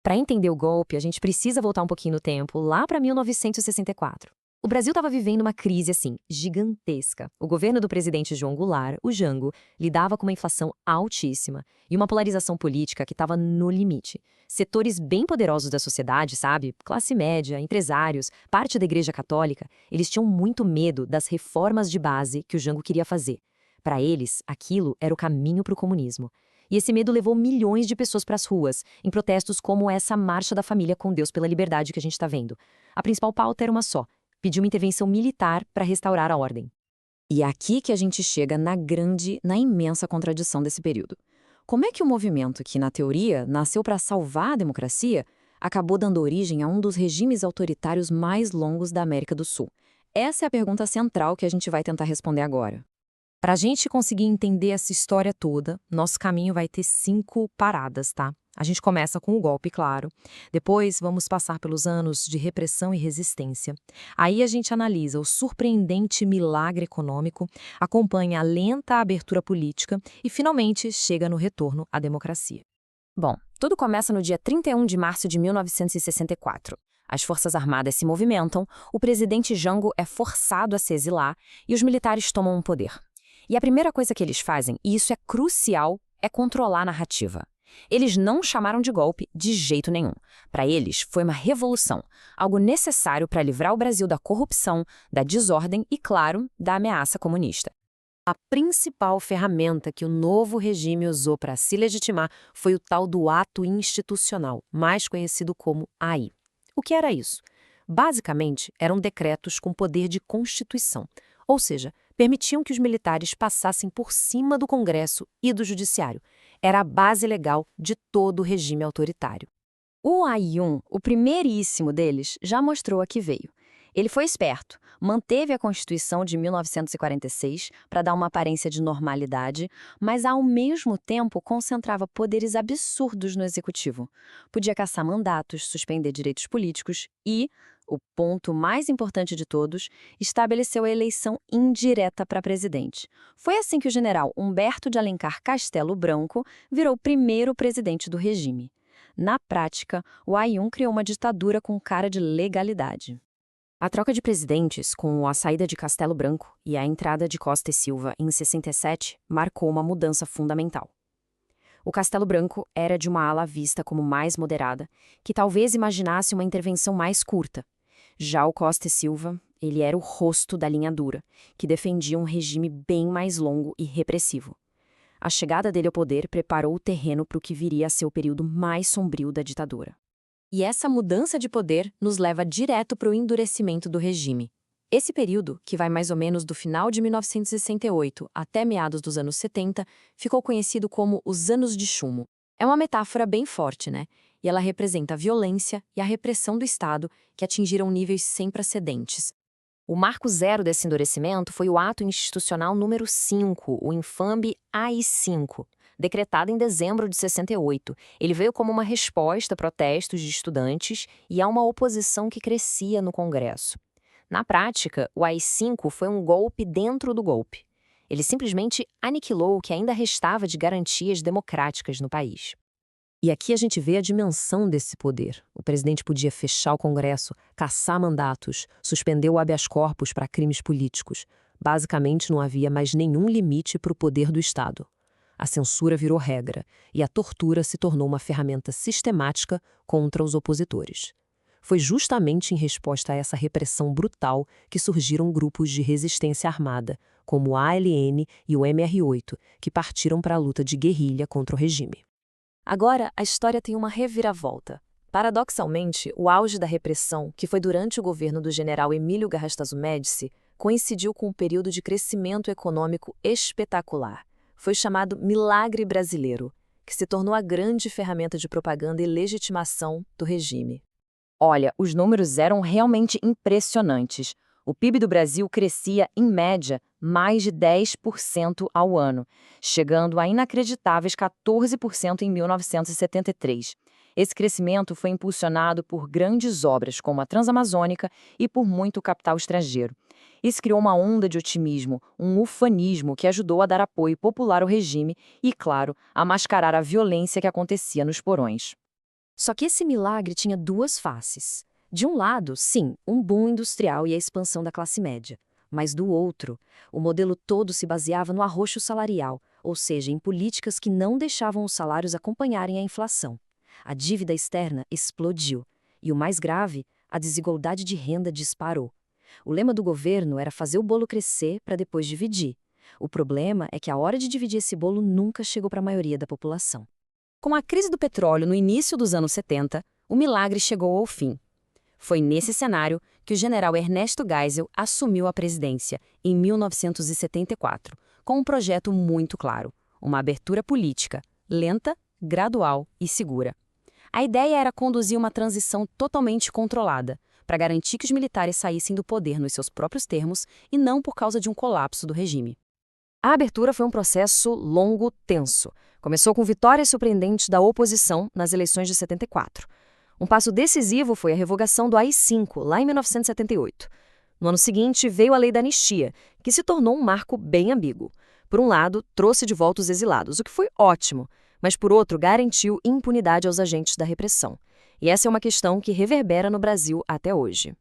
Para entender o golpe, a gente precisa voltar um pouquinho no tempo, lá para 1964. O Brasil estava vivendo uma crise, assim, gigantesca. O governo do presidente João Goulart, o Jango, lidava com uma inflação altíssima e uma polarização política que estava no limite. Setores bem poderosos da sociedade, sabe? Classe média, empresários, parte da Igreja Católica, eles tinham muito medo das reformas de base que o Jango queria fazer. Para eles, aquilo era o caminho para o comunismo. E esse medo levou milhões de pessoas para as ruas, em protestos como essa Marcha da Família com Deus pela Liberdade que a gente está vendo. A principal pauta era uma só: pedir uma intervenção militar para restaurar a ordem. E é aqui que a gente chega na imensa contradição desse período. Como é que o movimento que, na teoria, nasceu para salvar a democracia, acabou dando origem a um dos regimes autoritários mais longos da América do Sul? Essa é a pergunta central que a gente vai tentar responder agora. Para a gente conseguir entender essa história toda, nosso caminho vai ter 5 paradas, tá? A gente começa com o golpe, claro. Depois, vamos passar pelos anos de repressão e resistência. Aí a gente analisa o surpreendente milagre econômico, acompanha a lenta abertura política e, finalmente, chega no retorno à democracia. Bom, tudo começa no dia 31 de março de 1964. As Forças Armadas se movimentam, o presidente Jango é forçado a se exilar e os militares tomam o poder. E a primeira coisa que eles fazem, e isso é crucial, é controlar a narrativa. Eles não chamaram de golpe de jeito nenhum. Para eles, foi uma revolução, algo necessário para livrar o Brasil da corrupção, da desordem e, claro, da ameaça comunista. A principal ferramenta que o novo regime usou para se legitimar foi o tal do ato institucional, mais conhecido como AI. O que era isso? Basicamente, eram decretos com poder de constituição, ou seja, permitiam que os militares passassem por cima do Congresso e do Judiciário. Era a base legal de todo o regime autoritário. O AI-1, o primeiríssimo deles, já mostrou a que veio. Ele foi esperto, manteve a Constituição de 1946 para dar uma aparência de normalidade, mas ao mesmo tempo concentrava poderes absurdos no executivo. Podia cassar mandatos, suspender direitos políticos e, o ponto mais importante de todos, estabeleceu a eleição indireta para presidente. Foi assim que o general Humberto de Alencar Castelo Branco virou o primeiro presidente do regime. Na prática, o AI-1 criou uma ditadura com cara de legalidade. A troca de presidentes, com a saída de Castelo Branco e a entrada de Costa e Silva em 67, marcou uma mudança fundamental. O Castelo Branco era de uma ala vista como mais moderada, que talvez imaginasse uma intervenção mais curta. Já o Costa e Silva, ele era o rosto da linha dura, que defendia um regime bem mais longo e repressivo. A chegada dele ao poder preparou o terreno para o que viria a ser o período mais sombrio da ditadura. E essa mudança de poder nos leva direto para o endurecimento do regime. Esse período, que vai mais ou menos do final de 1968 até meados dos anos 70, ficou conhecido como os Anos de Chumbo. É uma metáfora bem forte, né? E ela representa a violência e a repressão do Estado que atingiram níveis sem precedentes. O marco zero desse endurecimento foi o Ato Institucional número 5, o infame AI-5, decretado em dezembro de 68. Ele veio como uma resposta a protestos de estudantes e a uma oposição que crescia no Congresso. Na prática, o AI-5 foi um golpe dentro do golpe. Ele simplesmente aniquilou o que ainda restava de garantias democráticas no país. E aqui a gente vê a dimensão desse poder. O presidente podia fechar o Congresso, cassar mandatos, suspender o habeas corpus para crimes políticos. Basicamente, não havia mais nenhum limite para o poder do Estado. A censura virou regra e a tortura se tornou uma ferramenta sistemática contra os opositores. Foi justamente em resposta a essa repressão brutal que surgiram grupos de resistência armada, como o ALN e o MR8, que partiram para a luta de guerrilha contra o regime. Agora, a história tem uma reviravolta. Paradoxalmente, o auge da repressão, que foi durante o governo do general Emílio Garrastazu Médici, coincidiu com um período de crescimento econômico espetacular. Foi chamado Milagre Brasileiro, que se tornou a grande ferramenta de propaganda e legitimação do regime. Olha, os números eram realmente impressionantes. O PIB do Brasil crescia, em média, mais de 10% ao ano, chegando a inacreditáveis 14% em 1973. Esse crescimento foi impulsionado por grandes obras como a Transamazônica e por muito capital estrangeiro. Isso criou uma onda de otimismo, um ufanismo que ajudou a dar apoio popular ao regime e, claro, a mascarar a violência que acontecia nos porões. Só que esse milagre tinha duas faces. De um lado, sim, um boom industrial e a expansão da classe média. Mas do outro, o modelo todo se baseava no arroxo salarial, ou seja, em políticas que não deixavam os salários acompanharem a inflação. A dívida externa explodiu. E o mais grave, a desigualdade de renda disparou. O lema do governo era fazer o bolo crescer para depois dividir. O problema é que a hora de dividir esse bolo nunca chegou para a maioria da população. Com a crise do petróleo no início dos anos 70, o milagre chegou ao fim. Foi nesse cenário que o general Ernesto Geisel assumiu a presidência, em 1974, com um projeto muito claro: uma abertura política, lenta, gradual e segura. A ideia era conduzir uma transição totalmente controlada, para garantir que os militares saíssem do poder nos seus próprios termos e não por causa de um colapso do regime. A abertura foi um processo longo, tenso. Começou com vitórias surpreendentes da oposição nas eleições de 74. Um passo decisivo foi a revogação do AI-5, lá em 1978. No ano seguinte, veio a Lei da Anistia, que se tornou um marco bem ambíguo. Por um lado, trouxe de volta os exilados, o que foi ótimo, mas por outro, garantiu impunidade aos agentes da repressão. E essa é uma questão que reverbera no Brasil até hoje.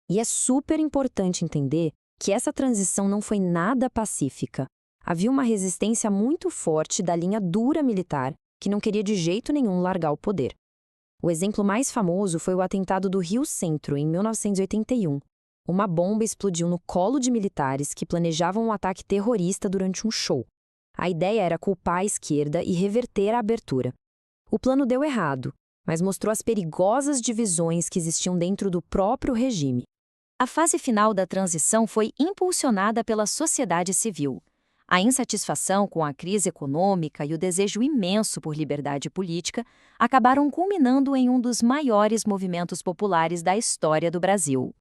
E é super importante entender que essa transição não foi nada pacífica. Havia uma resistência muito forte da linha dura militar, que não queria de jeito nenhum largar o poder. O exemplo mais famoso foi o atentado do Rio Centro, em 1981. Uma bomba explodiu no colo de militares que planejavam um ataque terrorista durante um show. A ideia era culpar a esquerda e reverter a abertura. O plano deu errado, mas mostrou as perigosas divisões que existiam dentro do próprio regime. A fase final da transição foi impulsionada pela sociedade civil. A insatisfação com a crise econômica e o desejo imenso por liberdade política acabaram culminando em um dos maiores movimentos populares da história do Brasil.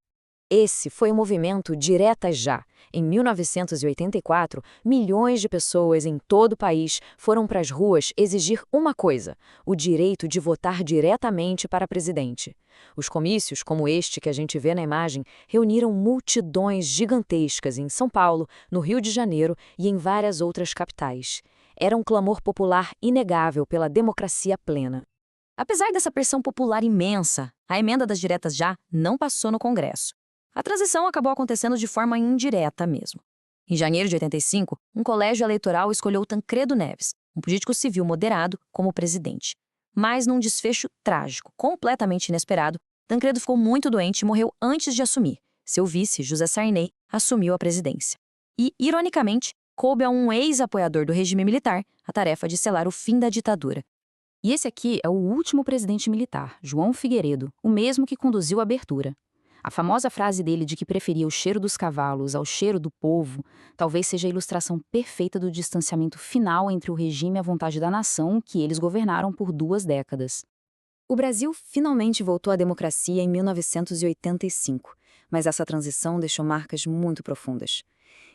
Esse foi o movimento Direta Já. Em 1984, milhões de pessoas em todo o país foram para as ruas exigir uma coisa: o direito de votar diretamente para presidente. Os comícios, como este que a gente vê na imagem, reuniram multidões gigantescas em São Paulo, no Rio de Janeiro e em várias outras capitais. Era um clamor popular inegável pela democracia plena. Apesar dessa pressão popular imensa, a emenda das Diretas Já não passou no Congresso. A transição acabou acontecendo de forma indireta mesmo. Em janeiro de 85, um colégio eleitoral escolheu Tancredo Neves, um político civil moderado, como presidente. Mas num desfecho trágico, completamente inesperado, Tancredo ficou muito doente e morreu antes de assumir. Seu vice, José Sarney, assumiu a presidência. E, ironicamente, coube a um ex-apoiador do regime militar a tarefa de selar o fim da ditadura. E esse aqui é o último presidente militar, João Figueiredo, o mesmo que conduziu a abertura. A famosa frase dele de que preferia o cheiro dos cavalos ao cheiro do povo talvez seja a ilustração perfeita do distanciamento final entre o regime e a vontade da nação que eles governaram por 2 décadas. O Brasil finalmente voltou à democracia em 1985, mas essa transição deixou marcas muito profundas.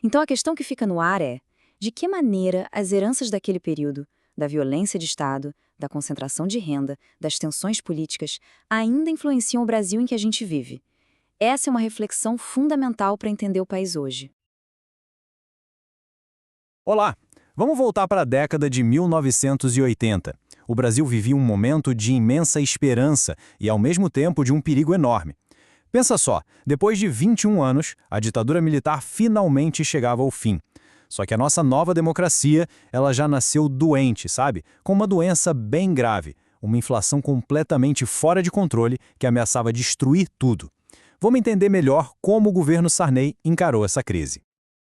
Então a questão que fica no ar é: de que maneira as heranças daquele período, da violência de Estado, da concentração de renda, das tensões políticas, ainda influenciam o Brasil em que a gente vive? Essa é uma reflexão fundamental para entender o país hoje. Olá! Vamos voltar para a década de 1980. O Brasil vivia um momento de imensa esperança e, ao mesmo tempo, de um perigo enorme. Pensa só, depois de 21 anos, a ditadura militar finalmente chegava ao fim. Só que a nossa nova democracia, ela já nasceu doente, sabe? Com uma doença bem grave, uma inflação completamente fora de controle que ameaçava destruir tudo. Vamos entender melhor como o governo Sarney encarou essa crise.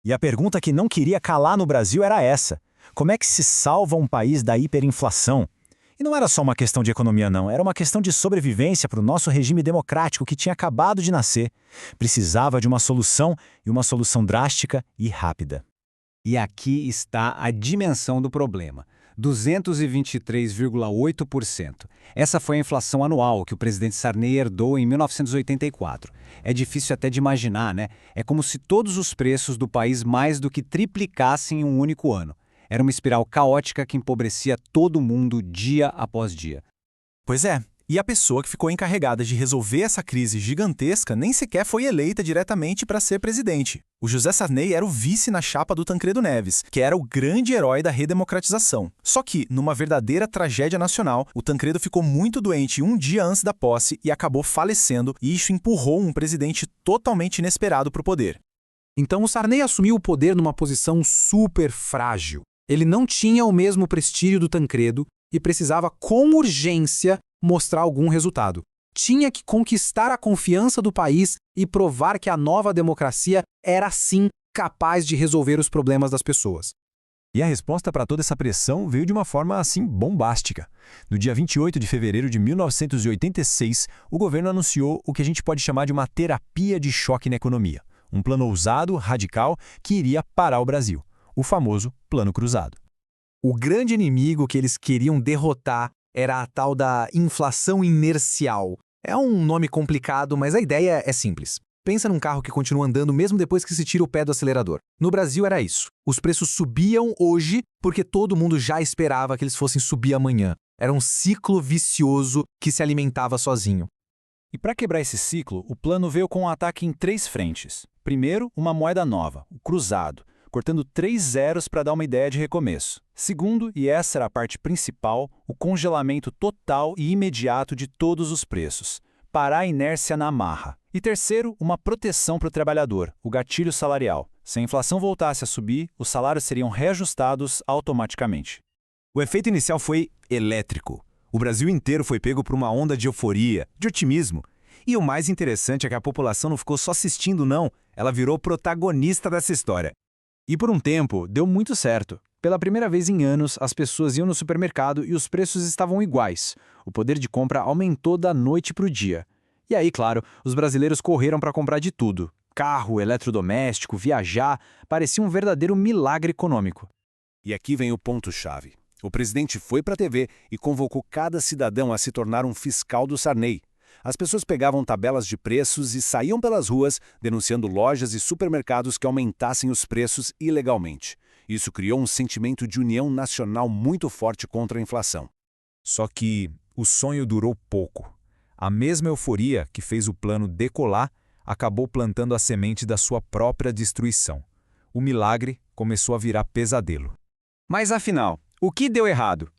E a pergunta que não queria calar no Brasil era essa: como é que se salva um país da hiperinflação? E não era só uma questão de economia, não. Era uma questão de sobrevivência para o nosso regime democrático que tinha acabado de nascer. Precisava de uma solução, e uma solução drástica e rápida. E aqui está a dimensão do problema. 223,8%. Essa foi a inflação anual que o presidente Sarney herdou em 1984. É difícil até de imaginar, né? É como se todos os preços do país mais do que triplicassem em um único ano. Era uma espiral caótica que empobrecia todo mundo dia após dia. Pois é, e a pessoa que ficou encarregada de resolver essa crise gigantesca nem sequer foi eleita diretamente para ser presidente. O José Sarney era o vice na chapa do Tancredo Neves, que era o grande herói da redemocratização. Só que, numa verdadeira tragédia nacional, o Tancredo ficou muito doente um dia antes da posse e acabou falecendo, e isso empurrou um presidente totalmente inesperado para o poder. Então o Sarney assumiu o poder numa posição super frágil. Ele não tinha o mesmo prestígio do Tancredo e precisava, com urgência, mostrar algum resultado. Tinha que conquistar a confiança do país e provar que a nova democracia era, sim, capaz de resolver os problemas das pessoas. E a resposta para toda essa pressão veio de uma forma, assim, bombástica. No dia 28 de fevereiro de 1986, o governo anunciou o que a gente pode chamar de uma terapia de choque na economia. Um plano ousado, radical, que iria parar o Brasil. O famoso Plano Cruzado. O grande inimigo que eles queriam derrotar era a tal da inflação inercial. É um nome complicado, mas a ideia é simples. Pensa num carro que continua andando mesmo depois que se tira o pé do acelerador. No Brasil era isso. Os preços subiam hoje porque todo mundo já esperava que eles fossem subir amanhã. Era um ciclo vicioso que se alimentava sozinho. E para quebrar esse ciclo, o plano veio com um ataque em 3 frentes. Primeiro, uma moeda nova, o cruzado, cortando 3 zeros para dar uma ideia de recomeço. Segundo, e essa era a parte principal, o congelamento total e imediato de todos os preços. Parar a inércia na marra. E terceiro, uma proteção para o trabalhador, o gatilho salarial. Se a inflação voltasse a subir, os salários seriam reajustados automaticamente. O efeito inicial foi elétrico. O Brasil inteiro foi pego por uma onda de euforia, de otimismo. E o mais interessante é que a população não ficou só assistindo, não. Ela virou protagonista dessa história. E por um tempo, deu muito certo. Pela primeira vez em anos, as pessoas iam no supermercado e os preços estavam iguais. O poder de compra aumentou da noite para o dia. E aí, claro, os brasileiros correram para comprar de tudo. Carro, eletrodoméstico, viajar, parecia um verdadeiro milagre econômico. E aqui vem o ponto-chave. O presidente foi para a TV e convocou cada cidadão a se tornar um fiscal do Sarney. As pessoas pegavam tabelas de preços e saíam pelas ruas denunciando lojas e supermercados que aumentassem os preços ilegalmente. Isso criou um sentimento de união nacional muito forte contra a inflação. Só que o sonho durou pouco. A mesma euforia que fez o plano decolar acabou plantando a semente da sua própria destruição. O milagre começou a virar pesadelo. Mas afinal, o que deu errado?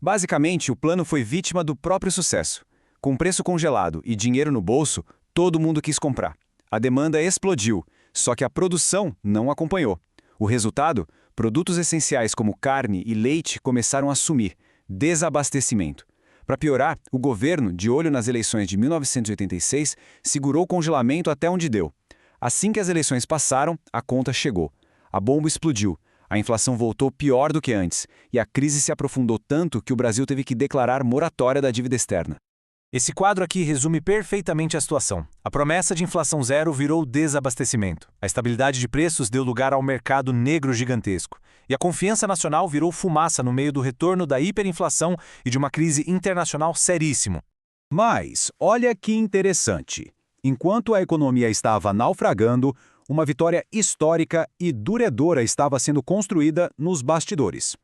Basicamente, o plano foi vítima do próprio sucesso. Com preço congelado e dinheiro no bolso, todo mundo quis comprar. A demanda explodiu, só que a produção não acompanhou. O resultado? Produtos essenciais como carne e leite começaram a sumir. Desabastecimento. Para piorar, o governo, de olho nas eleições de 1986, segurou o congelamento até onde deu. Assim que as eleições passaram, a conta chegou. A bomba explodiu. A inflação voltou pior do que antes, e a crise se aprofundou tanto que o Brasil teve que declarar moratória da dívida externa. Esse quadro aqui resume perfeitamente a situação. A promessa de inflação zero virou desabastecimento. A estabilidade de preços deu lugar ao mercado negro gigantesco. E a confiança nacional virou fumaça no meio do retorno da hiperinflação e de uma crise internacional seríssima. Mas, olha que interessante. Enquanto a economia estava naufragando, uma vitória histórica e duradoura estava sendo construída nos bastidores.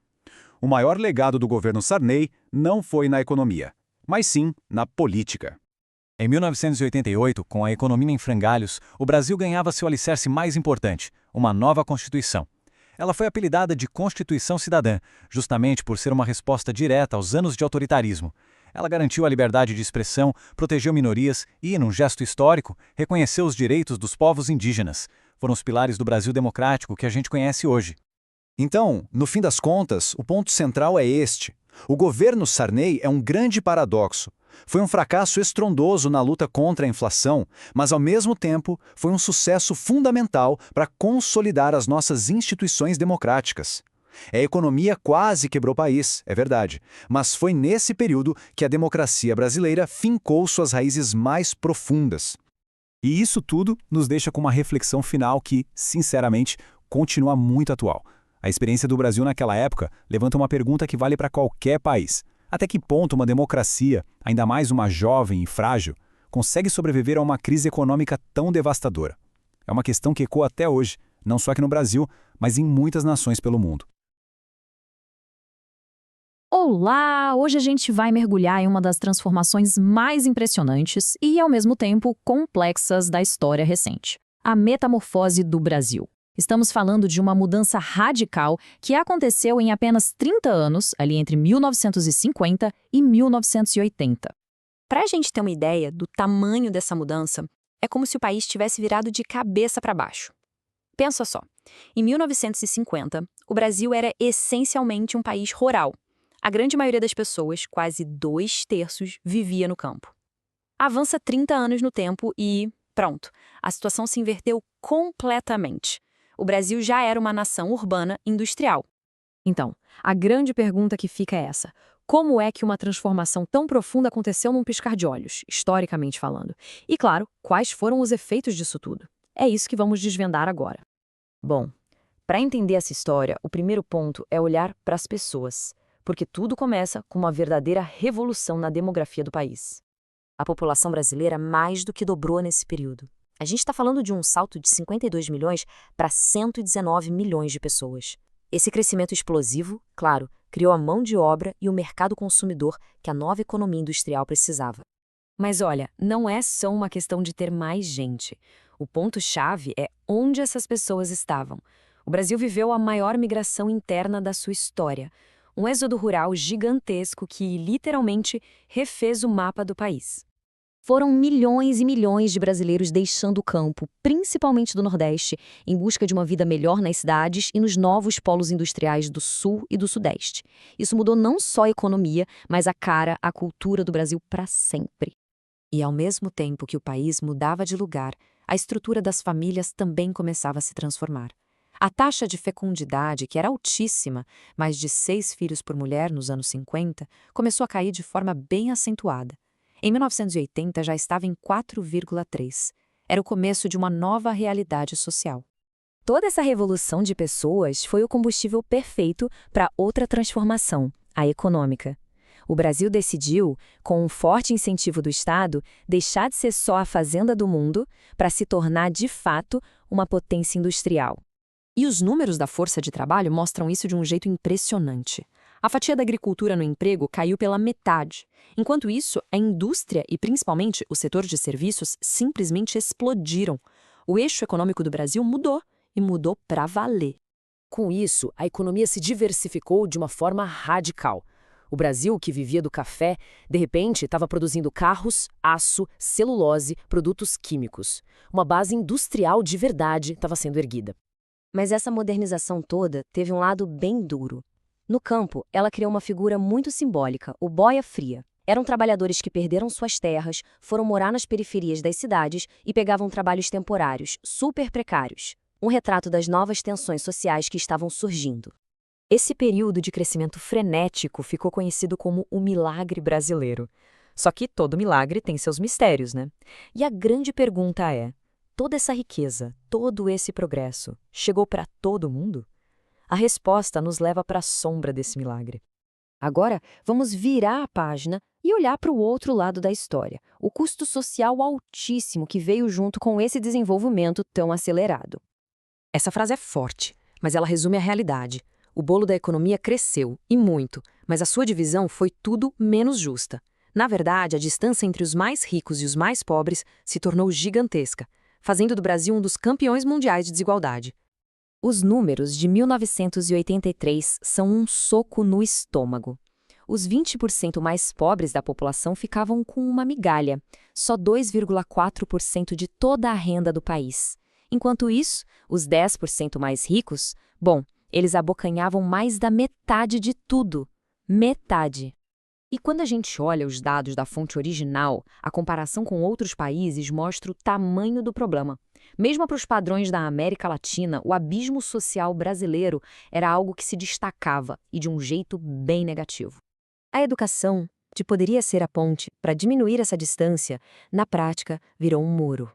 O maior legado do governo Sarney não foi na economia, mas sim na política. Em 1988, com a economia em frangalhos, o Brasil ganhava seu alicerce mais importante, uma nova Constituição. Ela foi apelidada de Constituição Cidadã, justamente por ser uma resposta direta aos anos de autoritarismo. Ela garantiu a liberdade de expressão, protegeu minorias e, num gesto histórico, reconheceu os direitos dos povos indígenas. Foram os pilares do Brasil democrático que a gente conhece hoje. Então, no fim das contas, o ponto central é este. O governo Sarney é um grande paradoxo. Foi um fracasso estrondoso na luta contra a inflação, mas ao mesmo tempo foi um sucesso fundamental para consolidar as nossas instituições democráticas. A economia quase quebrou o país, é verdade, mas foi nesse período que a democracia brasileira fincou suas raízes mais profundas. E isso tudo nos deixa com uma reflexão final que, sinceramente, continua muito atual. A experiência do Brasil naquela época levanta uma pergunta que vale para qualquer país. Até que ponto uma democracia, ainda mais uma jovem e frágil, consegue sobreviver a uma crise econômica tão devastadora? É uma questão que ecoa até hoje, não só aqui no Brasil, mas em muitas nações pelo mundo. Olá! Hoje a gente vai mergulhar em uma das transformações mais impressionantes e, ao mesmo tempo, complexas da história recente: a metamorfose do Brasil. Estamos falando de uma mudança radical que aconteceu em apenas 30 anos, ali entre 1950 e 1980. Para a gente ter uma ideia do tamanho dessa mudança, é como se o país tivesse virado de cabeça para baixo. Pensa só, em 1950, o Brasil era essencialmente um país rural. A grande maioria das pessoas, quase 2/3, vivia no campo. Avança 30 anos no tempo e, pronto, a situação se inverteu completamente. O Brasil já era uma nação urbana industrial. Então, a grande pergunta que fica é essa: como é que uma transformação tão profunda aconteceu num piscar de olhos, historicamente falando? E, claro, quais foram os efeitos disso tudo? É isso que vamos desvendar agora. Bom, para entender essa história, o primeiro ponto é olhar para as pessoas, porque tudo começa com uma verdadeira revolução na demografia do país. A população brasileira mais do que dobrou nesse período. A gente está falando de um salto de 52 milhões para 119 milhões de pessoas. Esse crescimento explosivo, claro, criou a mão de obra e o mercado consumidor que a nova economia industrial precisava. Mas olha, não é só uma questão de ter mais gente. O ponto-chave é onde essas pessoas estavam. O Brasil viveu a maior migração interna da sua história. Um êxodo rural gigantesco que, literalmente, refez o mapa do país. Foram milhões e milhões de brasileiros deixando o campo, principalmente do Nordeste, em busca de uma vida melhor nas cidades e nos novos polos industriais do Sul e do Sudeste. Isso mudou não só a economia, mas a cara, a cultura do Brasil para sempre. E ao mesmo tempo que o país mudava de lugar, a estrutura das famílias também começava a se transformar. A taxa de fecundidade, que era altíssima, mais de 6 filhos por mulher nos anos 50, começou a cair de forma bem acentuada. Em 1980 já estava em 4,3. Era o começo de uma nova realidade social. Toda essa revolução de pessoas foi o combustível perfeito para outra transformação, a econômica. O Brasil decidiu, com um forte incentivo do Estado, deixar de ser só a fazenda do mundo para se tornar, de fato, uma potência industrial. E os números da força de trabalho mostram isso de um jeito impressionante. A fatia da agricultura no emprego caiu pela metade. Enquanto isso, a indústria e principalmente o setor de serviços simplesmente explodiram. O eixo econômico do Brasil mudou, e mudou para valer. Com isso, a economia se diversificou de uma forma radical. O Brasil, que vivia do café, de repente estava produzindo carros, aço, celulose, produtos químicos. Uma base industrial de verdade estava sendo erguida. Mas essa modernização toda teve um lado bem duro. No campo, ela criou uma figura muito simbólica, o boia fria. Eram trabalhadores que perderam suas terras, foram morar nas periferias das cidades e pegavam trabalhos temporários, super precários. Um retrato das novas tensões sociais que estavam surgindo. Esse período de crescimento frenético ficou conhecido como o milagre brasileiro. Só que todo milagre tem seus mistérios, né? E a grande pergunta é: toda essa riqueza, todo esse progresso, chegou para todo mundo? A resposta nos leva para a sombra desse milagre. Agora, vamos virar a página e olhar para o outro lado da história, o custo social altíssimo que veio junto com esse desenvolvimento tão acelerado. Essa frase é forte, mas ela resume a realidade. O bolo da economia cresceu, e muito, mas a sua divisão foi tudo menos justa. Na verdade, a distância entre os mais ricos e os mais pobres se tornou gigantesca, fazendo do Brasil um dos campeões mundiais de desigualdade. Os números de 1983 são um soco no estômago. Os 20% mais pobres da população ficavam com uma migalha, só 2,4% de toda a renda do país. Enquanto isso, os 10% mais ricos, eles abocanhavam mais da metade de tudo. Metade. E quando a gente olha os dados da fonte original, a comparação com outros países mostra o tamanho do problema. Mesmo para os padrões da América Latina, o abismo social brasileiro era algo que se destacava e de um jeito bem negativo. A educação, que poderia ser a ponte para diminuir essa distância, na prática virou um muro.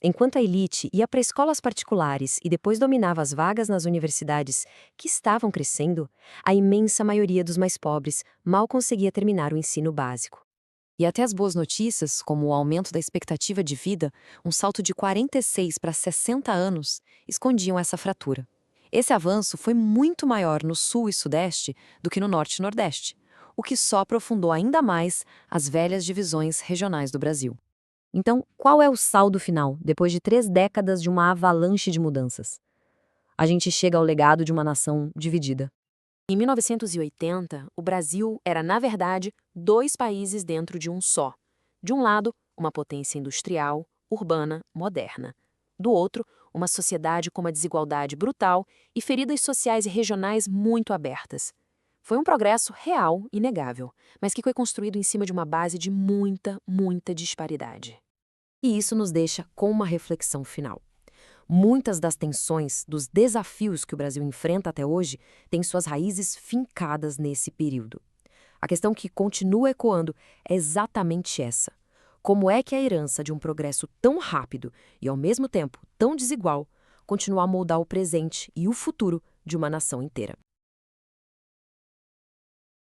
Enquanto a elite ia para escolas particulares e depois dominava as vagas nas universidades que estavam crescendo, a imensa maioria dos mais pobres mal conseguia terminar o ensino básico. E até as boas notícias, como o aumento da expectativa de vida, um salto de 46 para 60 anos, escondiam essa fratura. Esse avanço foi muito maior no sul e sudeste do que no norte e nordeste, o que só aprofundou ainda mais as velhas divisões regionais do Brasil. Então, qual é o saldo final, depois de 3 décadas de uma avalanche de mudanças? A gente chega ao legado de uma nação dividida. Em 1980, o Brasil era, na verdade, 2 países dentro de um só. De um lado, uma potência industrial, urbana, moderna. Do outro, uma sociedade com uma desigualdade brutal e feridas sociais e regionais muito abertas. Foi um progresso real, inegável, mas que foi construído em cima de uma base de muita disparidade. E isso nos deixa com uma reflexão final. Muitas das tensões, dos desafios que o Brasil enfrenta até hoje, têm suas raízes fincadas nesse período. A questão que continua ecoando é exatamente essa. Como é que a herança de um progresso tão rápido e, ao mesmo tempo, tão desigual, continua a moldar o presente e o futuro de uma nação inteira?